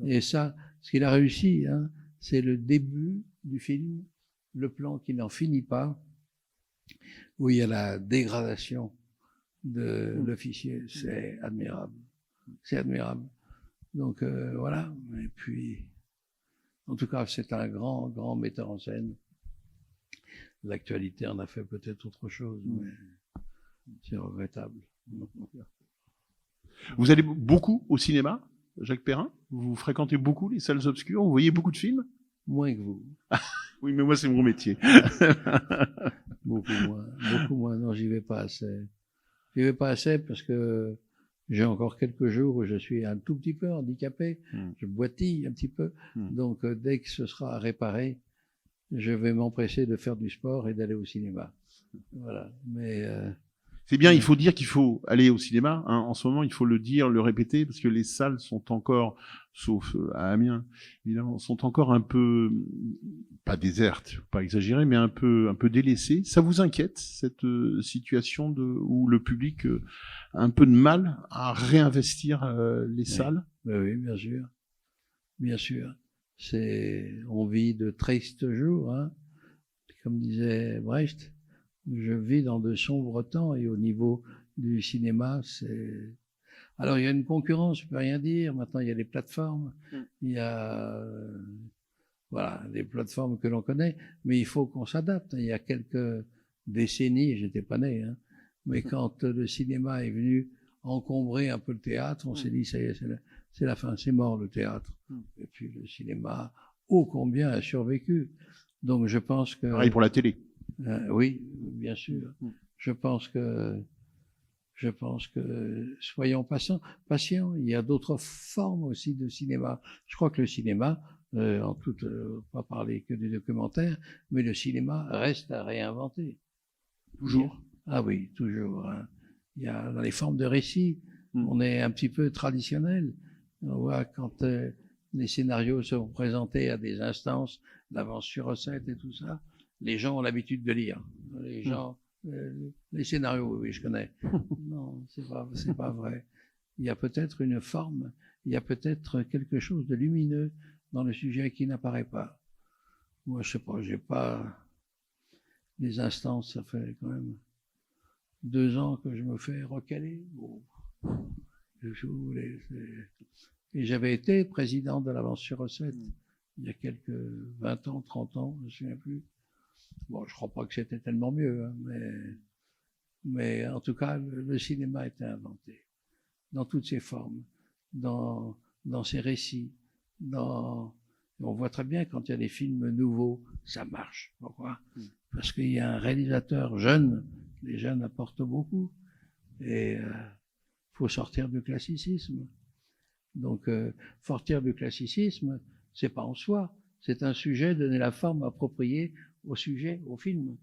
Et ça, ce qu'il a réussi, hein, c'est le début du film, le plan qui n'en finit pas, où il y a la dégradation de l'officier. C'est admirable. C'est admirable. Donc voilà. Et puis, en tout cas, c'est un grand, grand metteur en scène. L'actualité en a fait peut-être autre chose, mais c'est regrettable. Vous allez beaucoup au cinéma, Jacques Perrin? Vous fréquentez beaucoup les salles obscures? Vous voyez beaucoup de films? Moins que vous. Oui, mais moi, c'est mon métier. Beaucoup moins. Non, j'y vais pas assez. J'y vais pas assez parce que j'ai encore quelques jours où je suis un tout petit peu handicapé. Je boitille un petit peu. Donc, dès que ce sera réparé, je vais m'empresser de faire du sport et d'aller au cinéma. Voilà. Mais c'est bien, il faut dire qu'il faut aller au cinéma, hein. En ce moment, il faut le dire, le répéter, parce que les salles sont encore, sauf à Amiens, évidemment, sont encore un peu, pas désertes, faut pas exagérer, mais un peu délaissées. Ça vous inquiète, cette situation où le public a un peu de mal à réinvestir les salles? Oui, bien sûr. Bien sûr. On vit de tristes jours, hein. Comme disait Brecht. Je vis dans de sombres temps et au niveau du cinéma, alors il y a une concurrence, je peux rien dire. Maintenant, il y a les plateformes, il y a voilà, les plateformes que l'on connaît, mais il faut qu'on s'adapte. Il y a quelques décennies, j'étais pas né, hein, mais quand le cinéma est venu encombrer un peu le théâtre, on s'est dit ça y est, c'est la fin, c'est mort le théâtre. Et puis le cinéma, ô combien a survécu. Donc je pense que pareil pour la télé. Oui, bien sûr. Je pense que soyons patients. Il y a d'autres formes aussi de cinéma. Je crois que le cinéma, pas parler que des documentaires, mais le cinéma reste à réinventer. Toujours. Ah oui, toujours, hein. Il y a dans les formes de récit, on est un petit peu traditionnel. On voit quand les scénarios sont présentés à des instances d'avance sur recette et tout ça. Les gens ont l'habitude de lire. Les gens, les scénarios, oui, je connais. Non, c'est pas vrai. Il y a peut-être une forme, il y a peut-être quelque chose de lumineux dans le sujet qui n'apparaît pas. Moi, je sais pas, j'ai pas les instances, ça fait quand même 2 ans que je me fais recaler. Bon, si vous voulez, et j'avais été président de l'avance sur recette il y a quelques 20 ans, 30 ans, je ne me souviens plus. Bon, je crois pas que c'était tellement mieux, hein, mais en tout cas, le cinéma a été inventé dans toutes ses formes, dans ses récits, on voit très bien quand il y a des films nouveaux, ça marche. Pourquoi? Parce qu'il y a un réalisateur jeune, les jeunes apportent beaucoup, et faut sortir du classicisme. Donc, sortir du classicisme, c'est pas en soi, c'est un sujet, donner la forme appropriée au sujet, au film.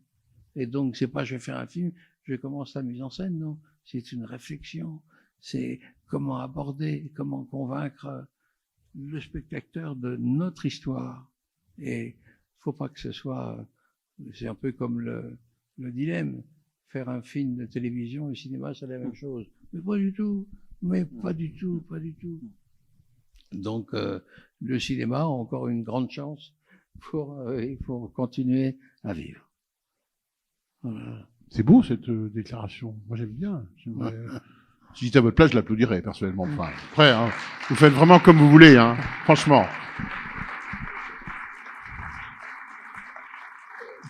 Et donc, c'est pas je vais faire un film, je commence la mise en scène, non. C'est une réflexion. C'est comment aborder, comment convaincre le spectateur de notre histoire. Et faut pas que ce soit, c'est un peu comme le dilemme. Faire un film de télévision, le cinéma, c'est la même chose. Mais pas du tout. Mais pas du tout, pas du tout. Donc, le cinéma a encore une grande chance pour continuer à vivre. Voilà. C'est beau cette déclaration. Moi j'aime bien. Si j'étais à votre place, je l'applaudirais personnellement. Enfin, après, hein, vous faites vraiment comme vous voulez, hein, franchement.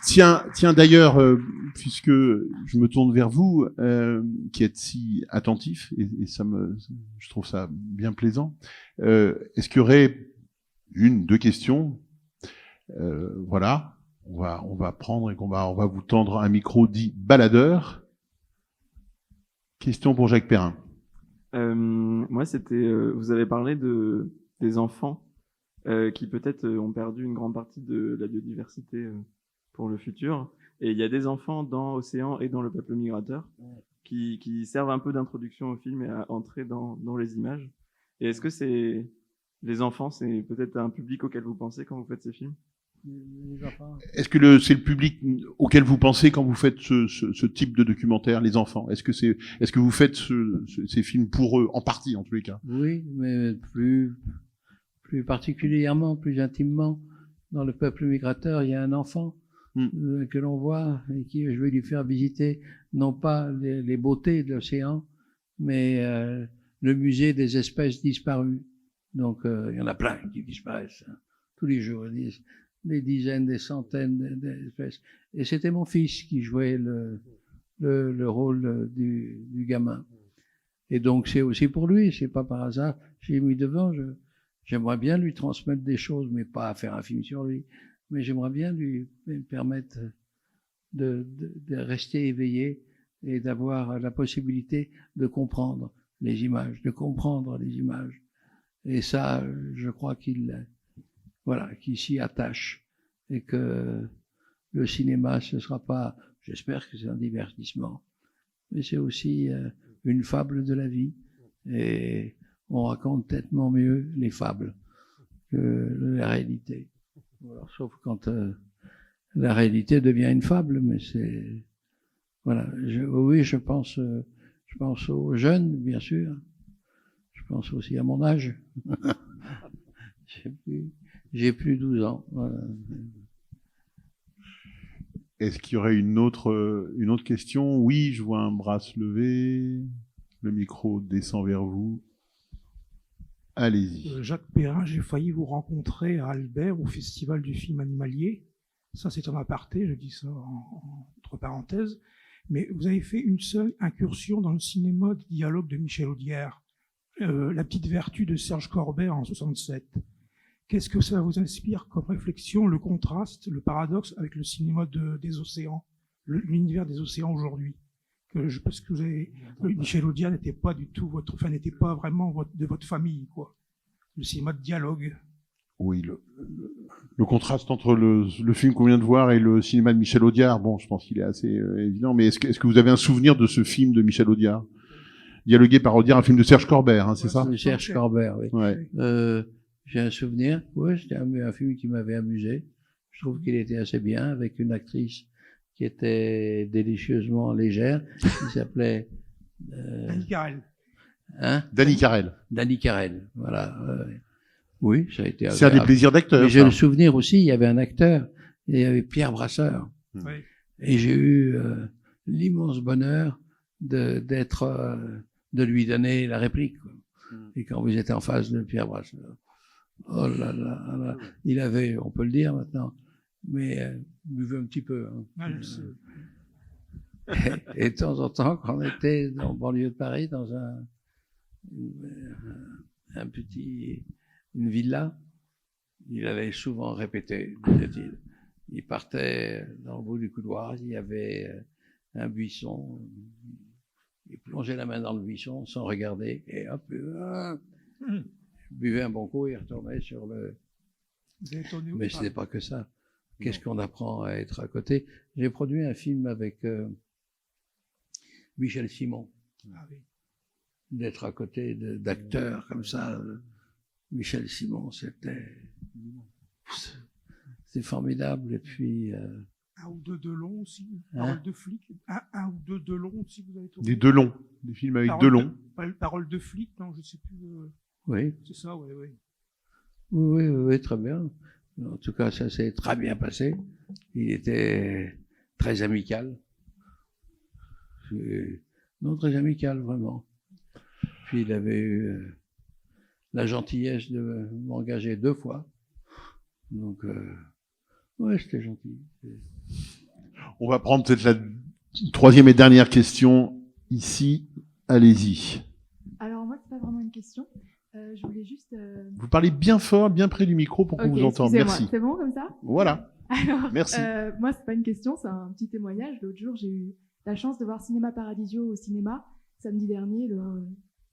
Tiens d'ailleurs, puisque je me tourne vers vous, qui êtes si attentif, et je trouve ça bien plaisant. Est-ce qu'il y aurait 1, 2 questions? Voilà. On va prendre et on va vous tendre un micro dit baladeur. Question pour Jacques Perrin. Moi, c'était, vous avez parlé des enfants qui peut-être ont perdu une grande partie de la biodiversité pour le futur. Et il y a des enfants dans Océan et dans Le Peuple migrateur qui servent un peu d'introduction au film et à entrer dans les images. Et est-ce que les enfants, c'est peut-être un public auquel vous pensez quand vous faites ces films? Est-ce que c'est le public auquel vous pensez quand vous faites ce type de documentaire, les enfants? Est-ce que vous faites ces films pour eux, en partie en tous les cas? Oui, mais plus particulièrement, plus intimement. Dans Le Peuple migrateur, il y a un enfant que l'on voit et qui je vais lui faire visiter non pas les beautés de l'océan, mais le musée des espèces disparues. Donc il y en a plein qui disparaissent tous les jours, des dizaines, des centaines d'espèces. Et c'était mon fils qui jouait le rôle du gamin. Et donc c'est aussi pour lui, c'est pas par hasard. J'ai mis devant, j'aimerais bien lui transmettre des choses, mais pas faire un film sur lui. Mais j'aimerais bien lui permettre de rester éveillé et d'avoir la possibilité de comprendre les images, Et ça, je crois qu'il s'y attache et que le cinéma, ce sera pas, j'espère que c'est un divertissement, mais c'est aussi une fable de la vie. Et on raconte tellement mieux les fables que la réalité. Alors, sauf quand la réalité devient une fable, mais c'est voilà. Oui, je pense aux jeunes, bien sûr. Je pense aussi à mon âge. J'ai plus 12 ans. Voilà. Est-ce qu'il y aurait une autre question? Oui, je vois un bras se lever. Le micro descend vers vous. Allez-y. Jacques Perrin, j'ai failli vous rencontrer à Albert au Festival du film animalier. Ça, c'est en aparté, je dis ça entre parenthèses. Mais vous avez fait une seule incursion dans le cinéma de dialogue de Michel Audiard, La petite vertu de Serge Corbert en 67. Qu'est-ce que ça vous inspire comme réflexion, le contraste, le paradoxe avec le cinéma des océans, l'univers des océans aujourd'hui? Parce que Michel Audiard n'était pas du tout n'était pas vraiment de votre famille, quoi. Le cinéma de dialogue. Oui, le contraste entre le film qu'on vient de voir et le cinéma de Michel Audiard, bon, je pense qu'il est assez évident, mais est-ce que vous avez un souvenir de ce film de Michel Audiard? Dialogué par Audiard, un film de Serge Corbert, hein, c'est ça? Serge Corbert, oui. Ouais. J'ai un souvenir, c'était un film qui m'avait amusé. Je trouve qu'il était assez bien, avec une actrice qui était délicieusement légère, qui s'appelait... Dany Carrel. Hein? Dany Carrel. Dany Carel, voilà. Oui, ça a été agréable. C'est un des plaisirs d'acteur. Mais j'ai le souvenir aussi, il y avait un acteur, il y avait Pierre Brasseur. Oui. Et j'ai eu l'immense bonheur de lui donner la réplique, quoi. Et quand vous êtes en face de Pierre Brasseur, oh là là, là, il avait, on peut le dire maintenant, mais buvait un petit peu. Hein. Et de temps en temps, quand on était dans le banlieue de Paris, dans une villa, il allait souvent répéter, disait-il. Il partait dans le bout du couloir, il y avait un buisson, il plongeait la main dans le buisson sans regarder, et hop, il buvait un bon coup et il retournait sur le... Mais ce n'est pas que ça. Qu'est-ce qu'on apprend à être à côté? J'ai produit un film avec Michel Simon. Ah oui. D'être à côté d'acteurs comme ça. Michel Simon, c'était formidable. Et puis... Un ou deux Delon aussi. Hein? Parole de flic. Un ou deux Delon aussi, vous avez tourné. Des Delon. Des films avec Delon. Parole de flic, non, je sais plus. Oui. C'est ça, oui, oui. Oui, très bien. En tout cas, ça s'est très bien passé. Il était très amical. Non, très amical, vraiment. Puis il avait eu la gentillesse de m'engager 2 fois. Donc, ouais, c'était gentil. On va prendre peut-être la 3e et dernière question ici. Allez-y. Alors moi, c'est pas vraiment une question. Je voulais juste... Vous parlez bien fort, bien près du micro pour qu'on vous entende. Merci. C'est bon comme ça? Voilà. Alors, merci. Moi, c'est pas une question, c'est un petit témoignage. L'autre jour, j'ai eu la chance de voir Cinéma Paradiso au cinéma, samedi dernier,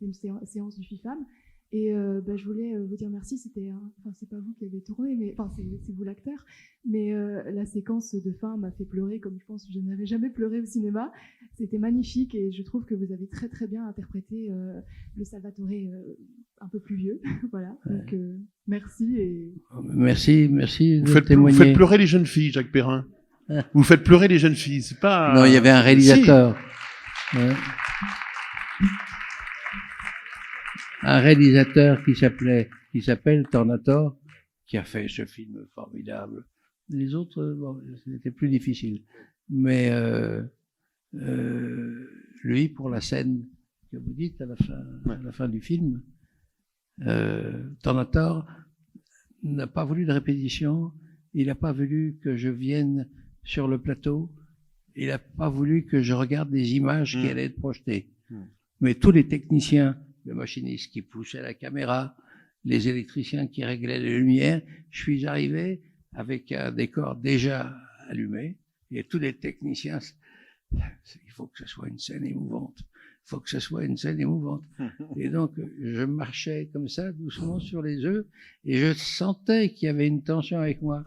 une séance du FIFAM. Et je voulais vous dire merci. Enfin, c'est pas vous qui avez tourné, mais enfin, c'est vous l'acteur. Mais la séquence de fin m'a fait pleurer comme je pense que je n'avais jamais pleuré au cinéma. C'était magnifique et je trouve que vous avez très très bien interprété le Salvatore un peu plus vieux. Voilà. Donc merci et Merci Vous de témoigner. vous faites pleurer les jeunes filles, Jacques Perrin. Vous faites pleurer les jeunes filles. C'est pas. Non, il y avait un réalisateur. Ouais. Un réalisateur qui s'appelle Tornator, qui a fait ce film formidable. Les autres, bon, c'était plus difficile. Mais lui, pour la scène que vous dites à la fin du film, Tornator n'a pas voulu de répétition. Il n'a pas voulu que je vienne sur le plateau. Il n'a pas voulu que je regarde des images qui allaient être projetées. Mais tous les techniciens, le machiniste qui poussait la caméra, les électriciens qui réglaient les lumières, je suis arrivé avec un décor déjà allumé, et tous les techniciens, il faut que ce soit une scène émouvante. Il faut que ce soit une scène émouvante. Et donc, je marchais comme ça, doucement sur les œufs, et je sentais qu'il y avait une tension avec moi.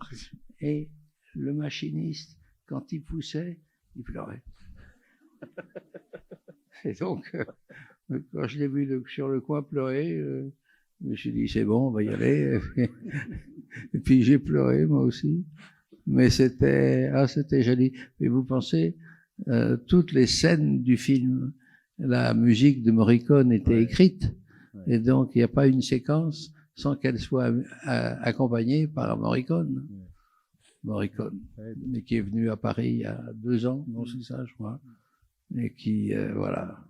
Et le machiniste, quand il poussait, il pleurait. Et donc, quand je l'ai vu sur le coin pleurer, je me suis dit, c'est bon, on va y aller. Et puis j'ai pleuré, moi aussi. Mais c'était joli. Et vous pensez, toutes les scènes du film, la musique de Morricone était écrite. Et donc, il n'y a pas une séquence sans qu'elle soit accompagnée par Morricone. Morricone, mais qui est venu à Paris il y a 2 ans, non, c'est ça, je crois. Et qui, voilà.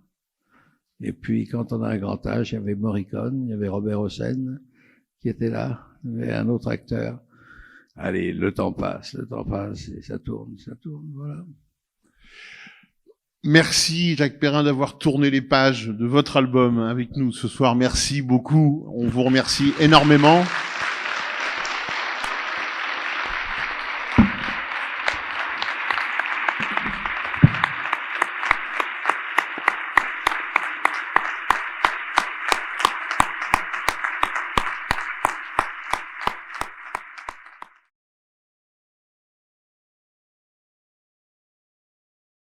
Et puis, quand on a un grand âge, il y avait Morricone, il y avait Robert Hossein qui était là, il y avait un autre acteur. Allez, le temps passe, et ça tourne, voilà. Merci Jacques Perrin d'avoir tourné les pages de votre album avec nous ce soir. Merci beaucoup. On vous remercie énormément.